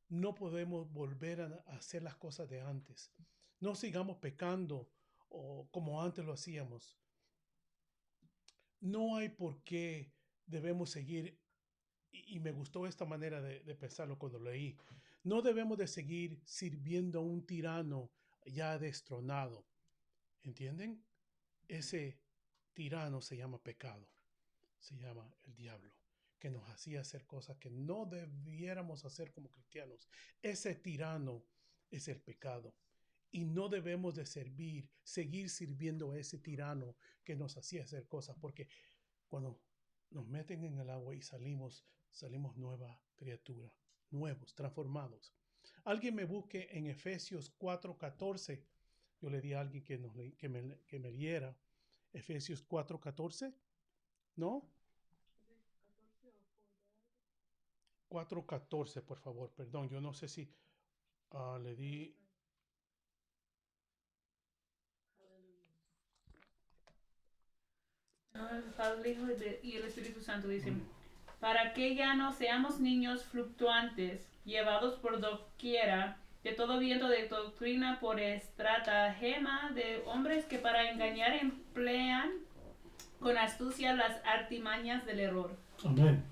No podemos volver a hacer las cosas de antes. No sigamos pecando o como antes lo hacíamos. No hay por qué debemos seguir, y me gustó esta manera de pensarlo cuando leí. No debemos de seguir sirviendo a un tirano ya destronado. ¿Entienden? Ese tirano se llama pecado, se llama el diablo, que nos hacía hacer cosas que no debiéramos hacer como cristianos. Ese tirano es el pecado. Y no debemos de seguir sirviendo a ese tirano que nos hacía hacer cosas, porque cuando nos meten en el agua y salimos nueva criatura, nuevos, transformados. Alguien me busque en Efesios 4:14. Yo le di a alguien que me leyera Efesios 4:14, ¿no? 4:14, por favor, perdón, yo no sé si le di. El Padre, el Hijo y el Espíritu Santo dicen, para que ya no seamos niños fluctuantes, llevados por doquiera de todo viento de doctrina por estratagema de hombres que para engañar emplean con astucia las artimañas del error. Amén.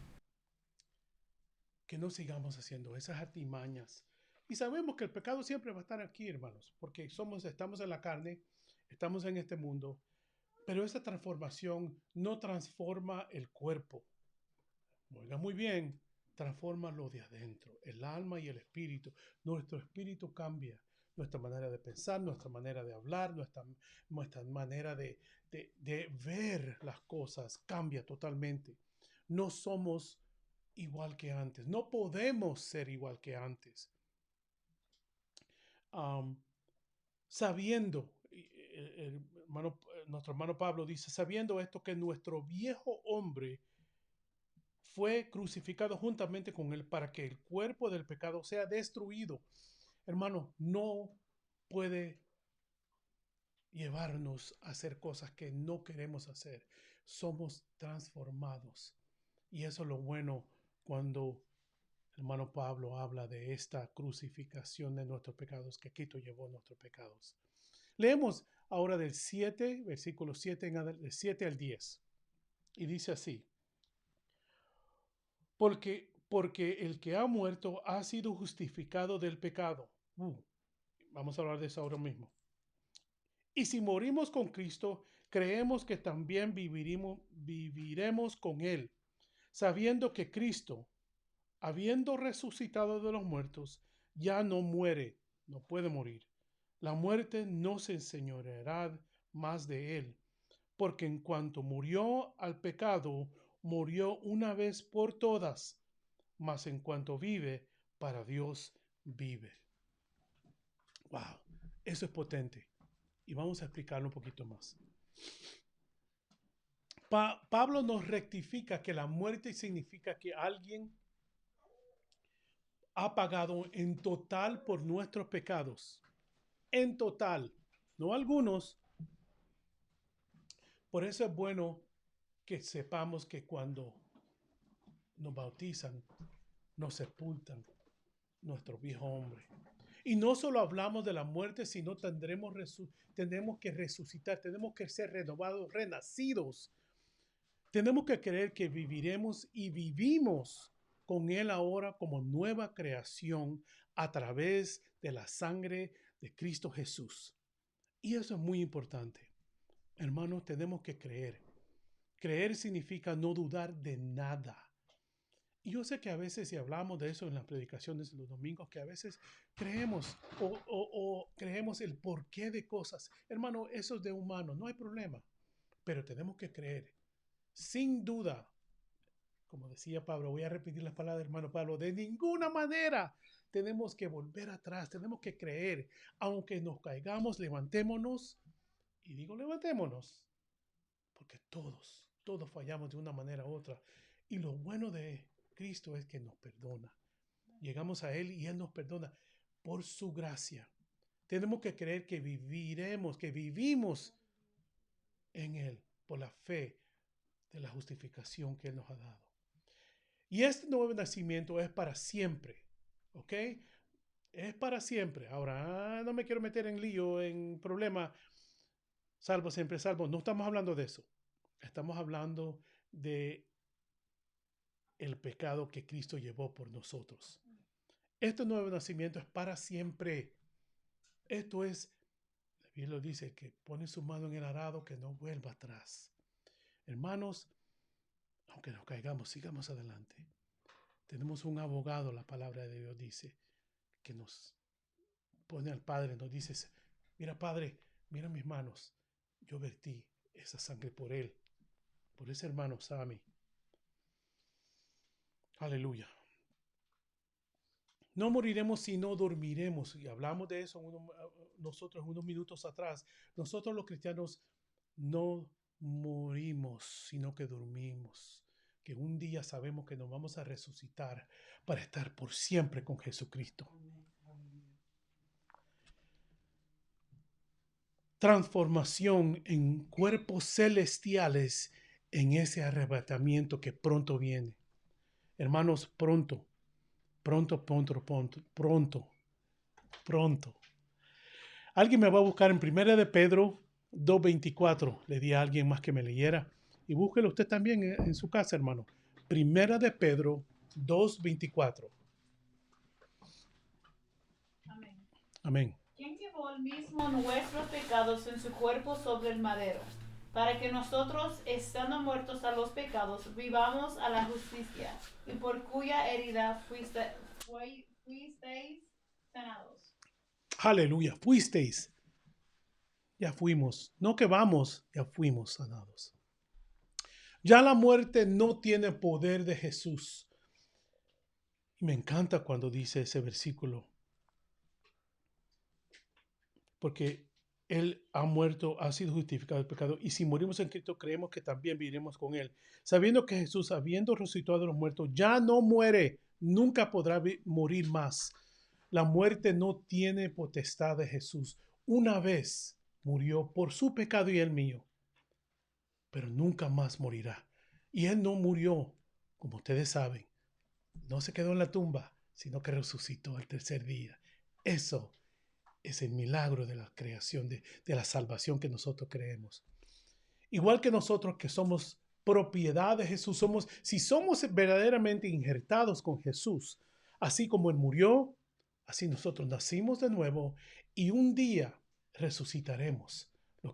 Que no sigamos haciendo esas artimañas. Y sabemos que el pecado siempre va a estar aquí, hermanos, porque estamos en la carne, estamos en este mundo, pero esa transformación no transforma el cuerpo. Oiga muy bien, transforma lo de adentro, el alma y el espíritu. Nuestro espíritu cambia, nuestra manera de pensar, nuestra manera de hablar, nuestra manera de ver las cosas cambia totalmente. No somos igual que antes, no podemos ser igual que antes. Sabiendo, nuestro hermano Pablo dice, sabiendo esto, que nuestro viejo hombre fue crucificado juntamente con él para que el cuerpo del pecado sea destruido. Hermano, no puede llevarnos a hacer cosas que no queremos hacer. Somos transformados. Y eso es lo bueno cuando el hermano Pablo habla de esta crucificación de nuestros pecados, que Cristo llevó nuestros pecados. Leemos ahora del 7, versículo 7, del 7 al 10. Y dice así. Porque el que ha muerto ha sido justificado del pecado. Vamos a hablar de eso ahora mismo. Y si morimos con Cristo, creemos que también viviremos con Él, sabiendo que Cristo, habiendo resucitado de los muertos, ya no muere, no puede morir. La muerte no se enseñoreará más de Él, porque en cuanto murió al pecado, murió una vez por todas, mas en cuanto vive, para Dios vive. Wow, eso es potente. Y vamos a explicarlo un poquito más. Pablo nos rectifica que la muerte significa que alguien ha pagado en total por nuestros pecados. En total, no algunos. Por eso es bueno que sepamos que cuando nos bautizan, nos sepultan nuestro viejo hombre. Y no solo hablamos de la muerte, sino tenemos que resucitar, tenemos que ser renovados, renacidos. Tenemos que creer que viviremos y vivimos con Él ahora como nueva creación a través de la sangre de Cristo Jesús. Y eso es muy importante. Hermanos, tenemos que creer. Creer significa no dudar de nada. Y yo sé que a veces, si hablamos de eso en las predicaciones de los domingos, que a veces creemos o creemos el porqué de cosas. Hermano, eso es de humano, no hay problema. Pero tenemos que creer. Sin duda, como decía Pablo, voy a repetir las palabras del hermano Pablo, de ninguna manera tenemos que volver atrás, tenemos que creer. Aunque nos caigamos, levantémonos. Y digo levantémonos, porque todos fallamos de una manera u otra. Y lo bueno de Cristo es que nos perdona. Llegamos a Él y Él nos perdona por su gracia. Tenemos que creer que vivimos en Él por la fe de la justificación que Él nos ha dado. Y este nuevo nacimiento es para siempre, ¿ok? Es para siempre. Ahora, no me quiero meter en lío, en problema. Salvo, siempre salvo. No estamos hablando de eso. Estamos hablando de el pecado que Cristo llevó por nosotros. Este nuevo nacimiento es para siempre. Esto es, la Biblia dice, que pone su mano en el arado, que no vuelva atrás. Hermanos, aunque nos caigamos, sigamos adelante. Tenemos un abogado, la palabra de Dios dice, que nos pone al Padre, nos dice, mira Padre, mira mis manos, yo vertí esa sangre por él, por ese hermano Sammy. Aleluya. No moriremos si no dormiremos. Y hablamos de eso nosotros unos minutos atrás. Nosotros los cristianos no morimos, sino que dormimos. Que un día sabemos que nos vamos a resucitar para estar por siempre con Jesucristo. Transformación en cuerpos celestiales en ese arrebatamiento que pronto viene. Hermanos, pronto. Alguien me va a buscar en 1 de Pedro 2:24. Le di a alguien más que me leyera. Y búsquelo usted también en su casa, hermano. 1 de Pedro 2:24. Amén. Amén. ¿Quién llevó el mismo nuestros pecados en su cuerpo sobre el madero, para que nosotros, estando muertos a los pecados, vivamos a la justicia, y por cuya herida fuisteis sanados? Aleluya. Fuisteis. Ya fuimos. No que vamos, ya fuimos sanados. Ya la muerte no tiene poder de Jesús. Y me encanta cuando dice ese versículo. Porque Él ha muerto, ha sido justificado el pecado. Y si morimos en Cristo, creemos que también viviremos con Él. Sabiendo que Jesús, habiendo resucitado de los muertos, ya no muere. Nunca podrá morir más. La muerte no tiene potestad de Jesús. Una vez murió por su pecado y el mío. Pero nunca más morirá. Y Él no murió, como ustedes saben. No se quedó en la tumba, sino que resucitó al tercer día. Eso es el milagro de la creación, de la salvación que nosotros creemos. Igual que nosotros que somos propiedad de Jesús, si somos verdaderamente injertados con Jesús, así como Él murió, así nosotros nacimos de nuevo y un día resucitaremos. Los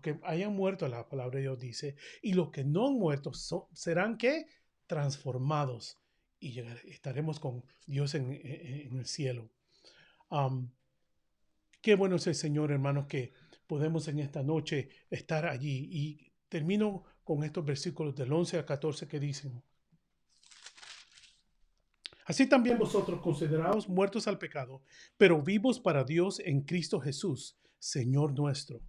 que hayan muerto, la palabra de Dios dice, y los que no han muerto serán ¿qué? Transformados y estaremos con Dios en el cielo. Qué bueno es el Señor, hermanos, que podemos en esta noche estar allí. Y termino con estos versículos del 11 al 14 que dicen: así también vosotros, considerados muertos al pecado, pero vivos para Dios en Cristo Jesús, Señor nuestro.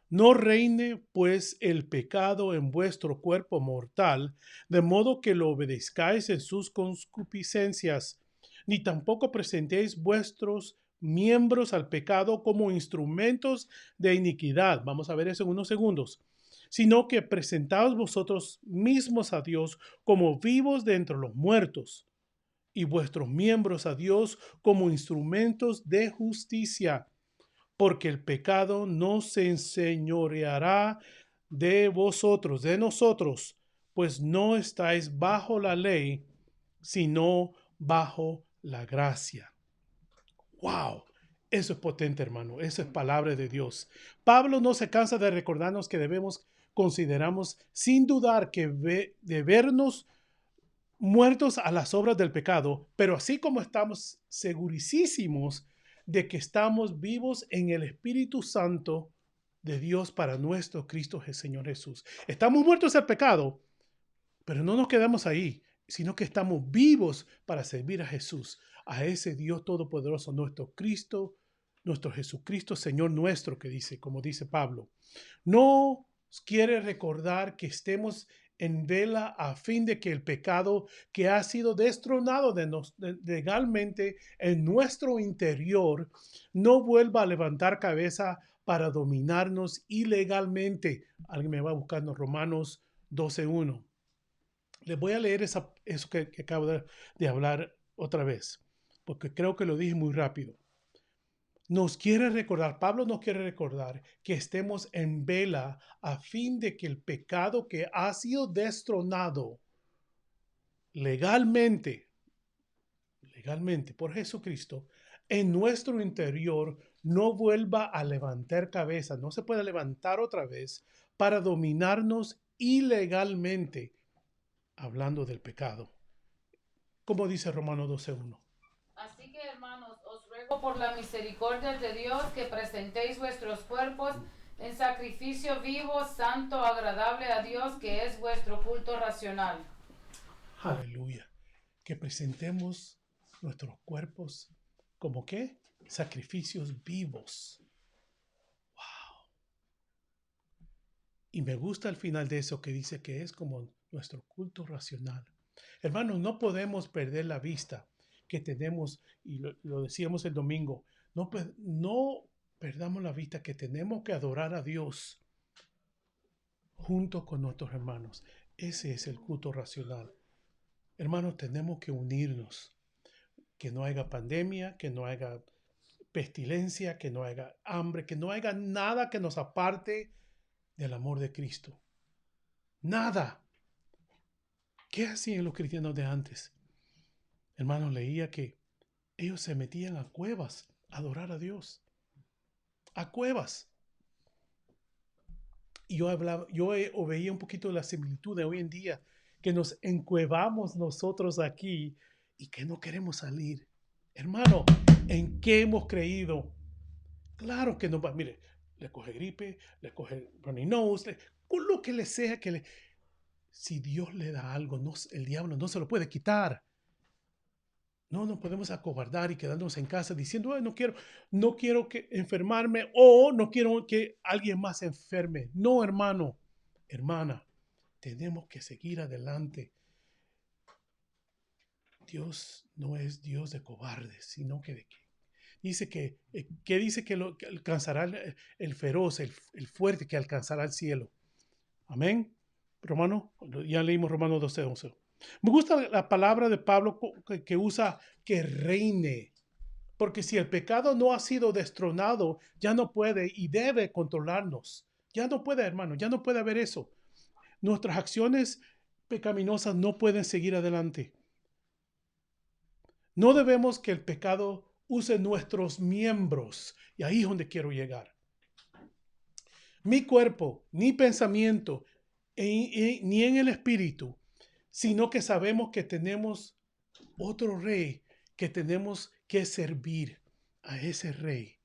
No reine, pues, el pecado en vuestro cuerpo mortal, de modo que lo obedezcáis en sus concupiscencias, ni tampoco presentéis vuestros miembros al pecado como instrumentos de iniquidad. Vamos a ver eso en unos segundos. Sino que presentaos vosotros mismos a Dios como vivos de entre los muertos, y vuestros miembros a Dios como instrumentos de justicia. Porque el pecado no se enseñoreará de vosotros, de nosotros, pues no estáis bajo la ley, sino bajo la gracia. ¡Wow! Eso es potente, hermano. Eso es palabra de Dios. Pablo no se cansa de recordarnos que consideramos sin dudar que de vernos muertos a las obras del pecado, pero así como estamos segurísimos de que estamos vivos en el Espíritu Santo de Dios para nuestro Cristo Señor Jesús. Estamos muertos al pecado, pero no nos quedamos ahí, sino que estamos vivos para servir a Jesús, a ese Dios todopoderoso, nuestro Cristo, nuestro Jesucristo, Señor nuestro, que dice, como dice Pablo. No quiere recordar que estemos en vela a fin de que el pecado que ha sido destronado legalmente en nuestro interior no vuelva a levantar cabeza para dominarnos ilegalmente. Alguien me va buscando Romanos 12:1. Les voy a leer eso que acabo de hablar otra vez, porque creo que lo dije muy rápido. Pablo nos quiere recordar que estemos en vela a fin de que el pecado que ha sido destronado legalmente por Jesucristo en nuestro interior no vuelva a levantar cabeza, no se puede levantar otra vez para dominarnos ilegalmente, hablando del pecado. Como dice Romanos 12:1. Así que, hermanos, os ruego por la misericordia de Dios que presentéis vuestros cuerpos en sacrificio vivo, santo, agradable a Dios, que es vuestro culto racional. Aleluya. Que presentemos nuestros cuerpos como ¿qué? Sacrificios vivos. Wow. Y me gusta al final de eso que dice que es como nuestro culto racional. Hermanos, no podemos perder la vista que tenemos, y lo decíamos el domingo, no perdamos la vista que tenemos que adorar a Dios junto con nuestros hermanos. Ese es el culto racional. Hermanos, tenemos que unirnos. Que no haya pandemia, que no haya pestilencia, que no haya hambre, que no haya nada que nos aparte del amor de Cristo. Nada. ¿Qué hacían los cristianos de antes? Hermanos, leía que ellos se metían a cuevas a adorar a Dios. A cuevas. Y yo veía un poquito de la similitud de hoy en día, que nos encuevamos nosotros aquí y que no queremos salir. Hermano, ¿en qué hemos creído? Claro que no va. Mire, le coge gripe, le coge runny nose, con lo que le sea si Dios le da algo, el diablo no se lo puede quitar. No nos podemos acobardar y quedarnos en casa diciendo, no quiero que enfermarme o no quiero que alguien más se enferme. No, hermano, hermana, tenemos que seguir adelante. Dios no es Dios de cobardes, sino que dice que alcanzará el feroz, el fuerte que alcanzará el cielo. Amén. Ya leímos Romanos 12:11. Me gusta la palabra de Pablo que usa que reine, porque si el pecado no ha sido destronado, ya no puede y debe controlarnos. Ya no puede, hermano, ya no puede haber eso. Nuestras acciones pecaminosas no pueden seguir adelante. No debemos que el pecado use nuestros miembros. Y ahí es donde quiero llegar. Mi cuerpo, ni pensamiento, ni en el espíritu, sino que sabemos que tenemos otro rey que tenemos que servir a ese rey,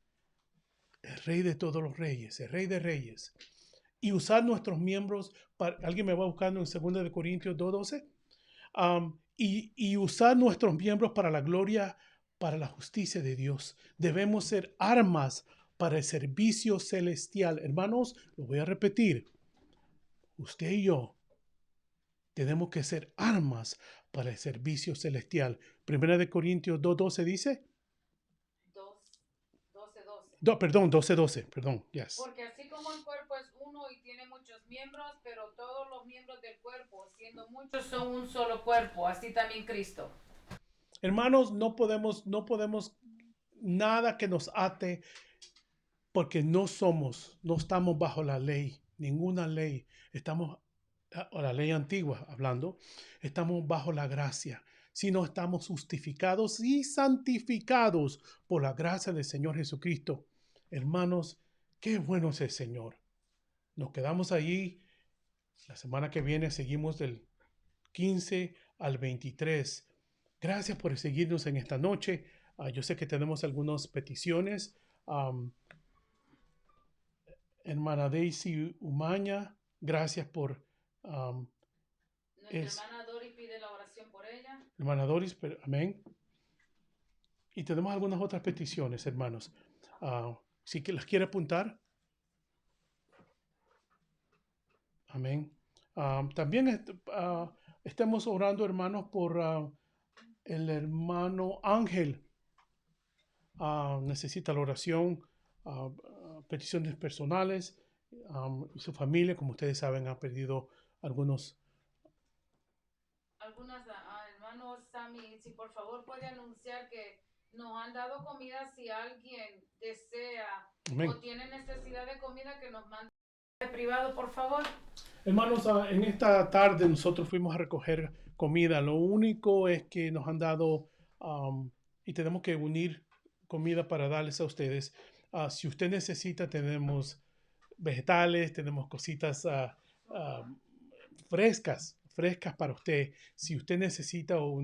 el rey de todos los reyes, el rey de reyes, y usar nuestros miembros alguien me va buscando en 2 de Corintios 2:12, y usar nuestros miembros para la gloria, para la justicia de Dios. Debemos ser armas para el servicio celestial. Hermanos, lo voy a repetir. Usted y yo tenemos que ser armas para el servicio celestial. 1 de Corintios 2:12 dice. 12:12. Perdón. Yes. Porque así como el cuerpo es uno y tiene muchos miembros, pero todos los miembros del cuerpo, siendo muchos, son un solo cuerpo, así también Cristo. Hermanos, no podemos nada que nos ate, porque no estamos bajo la ley, ninguna ley. Estamos, o la ley antigua hablando, estamos bajo la gracia, sino estamos justificados y santificados por la gracia del Señor Jesucristo. Hermanos, qué bueno es el Señor. Nos quedamos allí. La semana que viene seguimos del 15 al 23. Gracias por seguirnos en esta noche. Yo sé que tenemos algunas peticiones. Hermana Daisy Umaña, gracias por... Nuestra hermana Doris pide la oración por ella. Hermana Doris, amén. Y tenemos algunas otras peticiones, hermanos. Si que las quiere apuntar. Amén. También estamos orando, hermanos, por el hermano Ángel. Necesita la oración, peticiones personales. Y su familia, como ustedes saben, ha perdido algunos algunas, hermano Sammy, si por favor puede anunciar que nos han dado comida, si alguien desea Amén. o tiene necesidad de comida, que nos mande de privado, por favor. Hermanos, en esta tarde nosotros fuimos a recoger comida. Lo único es que nos han dado y tenemos que unir comida para darles a ustedes. Si usted necesita, tenemos vegetales, tenemos cositas frescas para usted. Si usted necesita o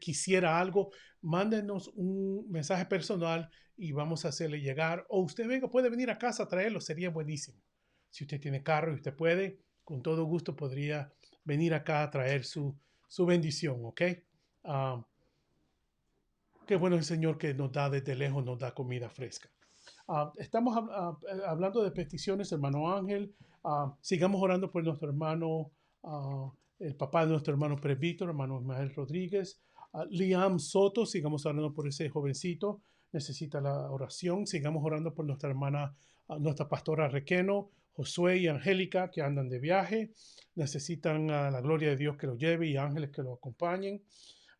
quisiera algo, mándenos un mensaje personal y vamos a hacerle llegar. O usted puede venir a casa a traerlo, sería buenísimo. Si usted tiene carro y usted puede, con todo gusto podría venir acá a traer su bendición, ¿ok? Qué bueno el Señor que nos da desde lejos, nos da comida fresca. Estamos hablando de peticiones, hermano Ángel. Sigamos orando por nuestro hermano, el papá de nuestro hermano presbítero, hermano Ismael Rodríguez. Liam Soto, sigamos orando por ese jovencito, necesita la oración. Sigamos orando por nuestra hermana, nuestra pastora Requeno, Josué y Angélica, que andan de viaje. Necesitan la gloria de Dios que los lleve y ángeles que los acompañen.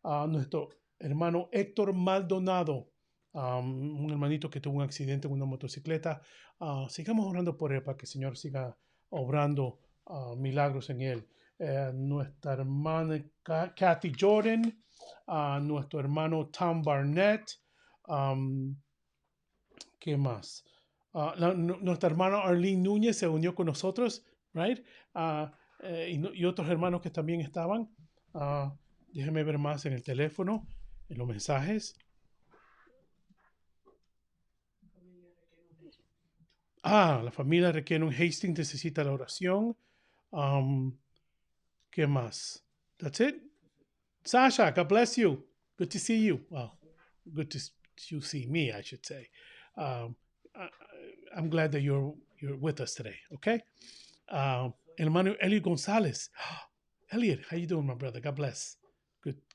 Nuestro hermano Héctor Maldonado, un hermanito que tuvo un accidente en una motocicleta. Sigamos orando por él para que el Señor siga obrando milagros en él. Nuestra hermana Kathy Jordan, nuestro hermano Tom Barnett. ¿Qué más? Nuestra hermana Arlene Núñez se unió con nosotros, right? Y otros hermanos que también estaban. Déjenme ver más en el teléfono, en los mensajes. La familia Requeno en Hastings necesita la oración. ¿Qué más? That's it. Sasha, God bless you. Good to see you. Well, good to see me, I should say. I'm glad that you're with us today, okay? Hermano Elliot Gonzalez. Elliot, how you doing, my brother? God bless.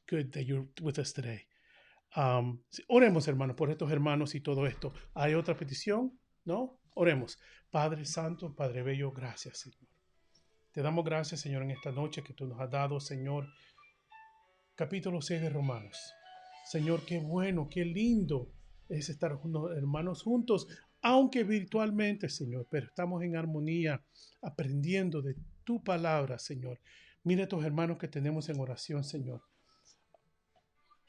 Good that you're with us today. Oremos, hermanos, por estos hermanos y todo esto. ¿Hay otra petición? ¿No? Oremos. Padre Santo, Padre Bello, gracias, Señor. Te damos gracias, Señor, en esta noche que tú nos has dado, Señor. Capítulo 6 de Romanos. Señor, qué bueno, qué lindo es estar hermanos juntos, aunque virtualmente, Señor, pero estamos en armonía, aprendiendo de tu palabra, Señor. Mira a estos hermanos que tenemos en oración, Señor.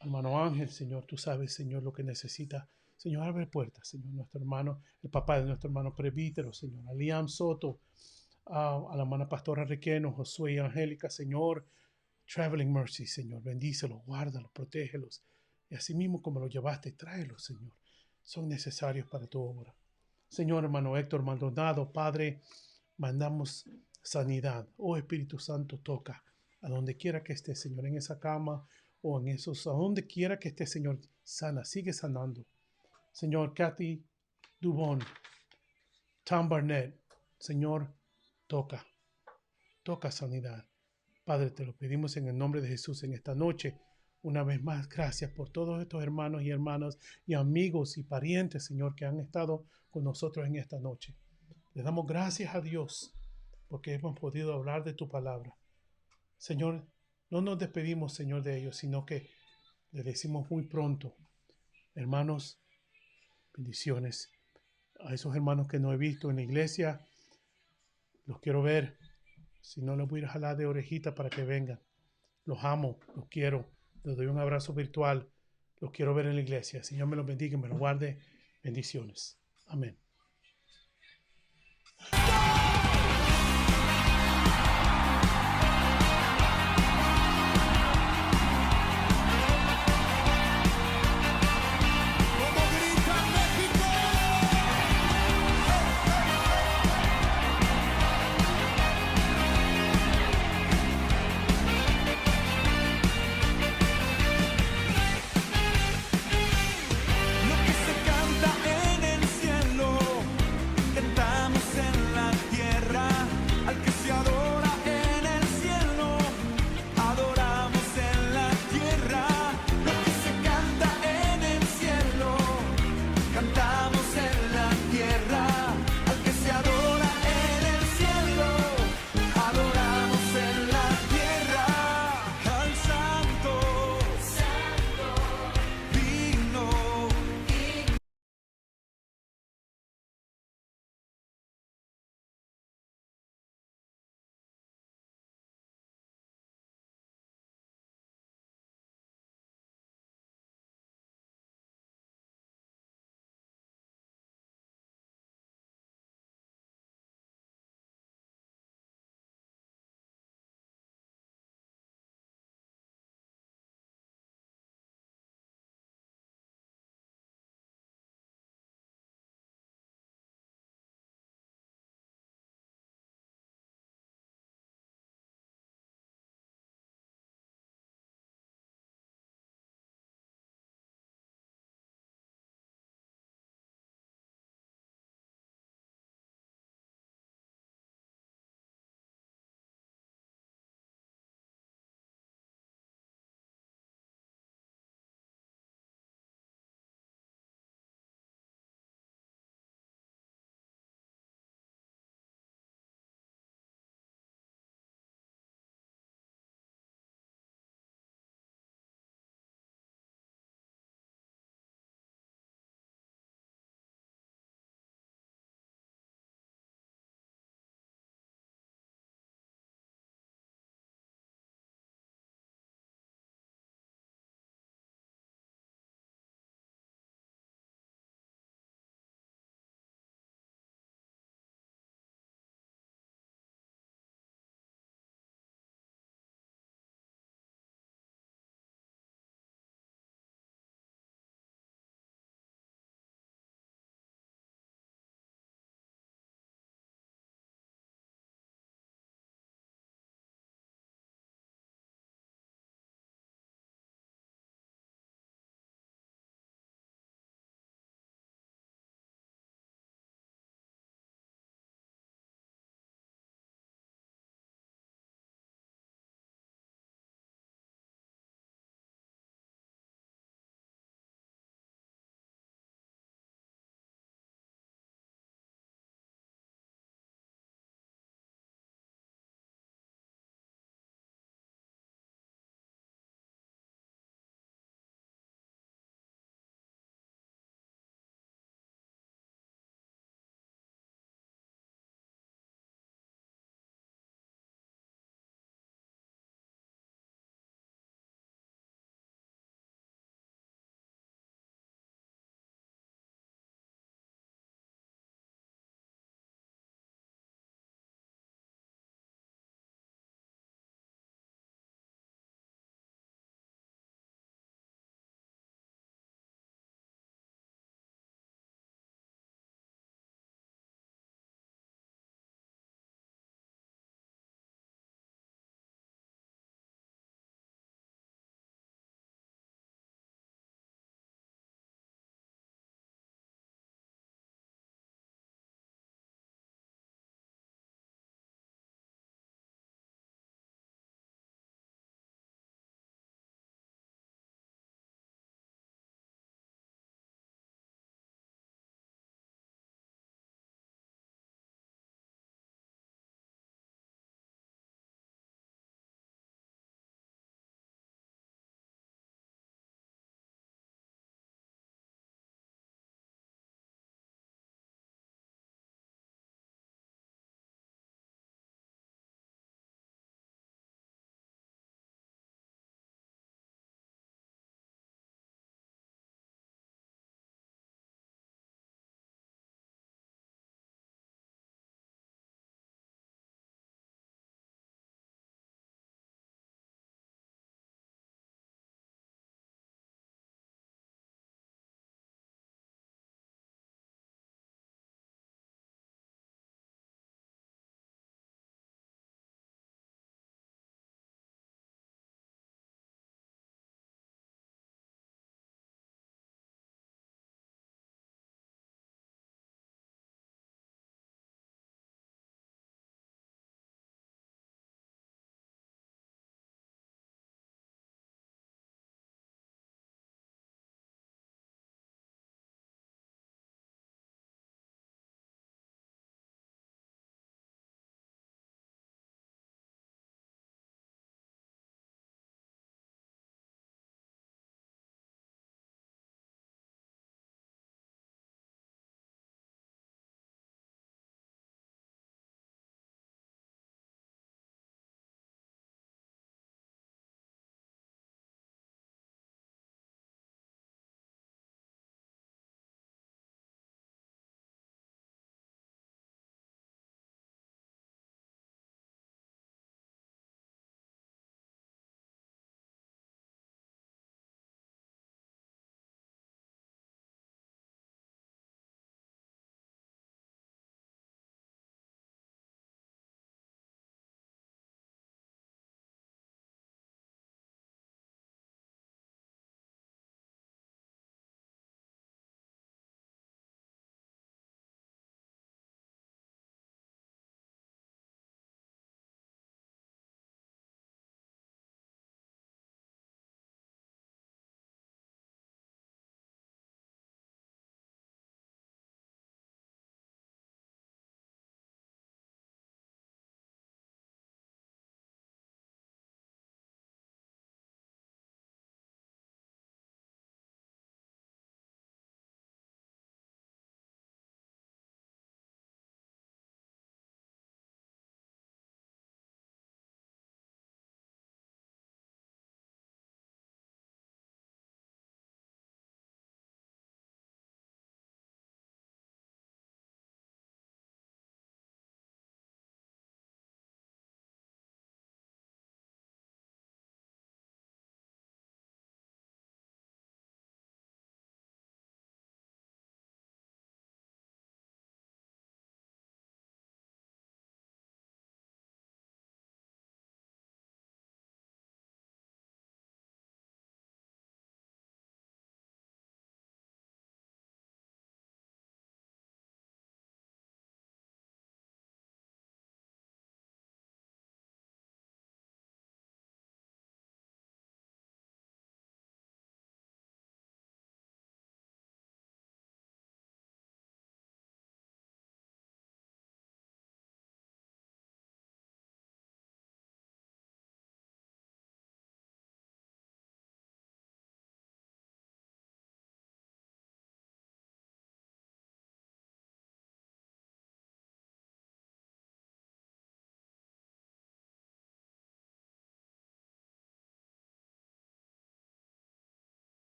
Hermano Ángel, Señor, tú sabes, Señor, lo que necesita. Señor, abre puertas, Señor, nuestro hermano, el papá de nuestro hermano presbítero, Señor, a Liam Soto, a la hermana pastora Requeno, Josué y Angélica, Señor, traveling mercy, Señor, bendícelos, guárdalos, protégelos, y así mismo como los llevaste, tráelos, Señor, son necesarios para tu obra. Señor, hermano Héctor Maldonado, Padre, mandamos sanidad. Oh, Espíritu Santo, toca a donde quiera que esté, Señor, en esa cama o en esos, a donde quiera que esté, Señor, sana, sigue sanando. Señor, Kathy Dubón, Tom Barnett, Señor, toca sanidad. Padre, te lo pedimos en el nombre de Jesús en esta noche. Una vez más, gracias por todos estos hermanos y hermanas y amigos y parientes, Señor, que han estado con nosotros en esta noche. Le damos gracias a Dios porque hemos podido hablar de tu palabra. Señor, no nos despedimos, Señor, de ellos, sino que les decimos muy pronto, hermanos, bendiciones. A esos hermanos que no he visto en la iglesia, los quiero ver. Si no, les voy a jalar de orejita para que vengan. Los amo, los quiero. Les doy un abrazo virtual. Los quiero ver en la iglesia. Señor me los bendiga y me los guarde. Bendiciones. Amén.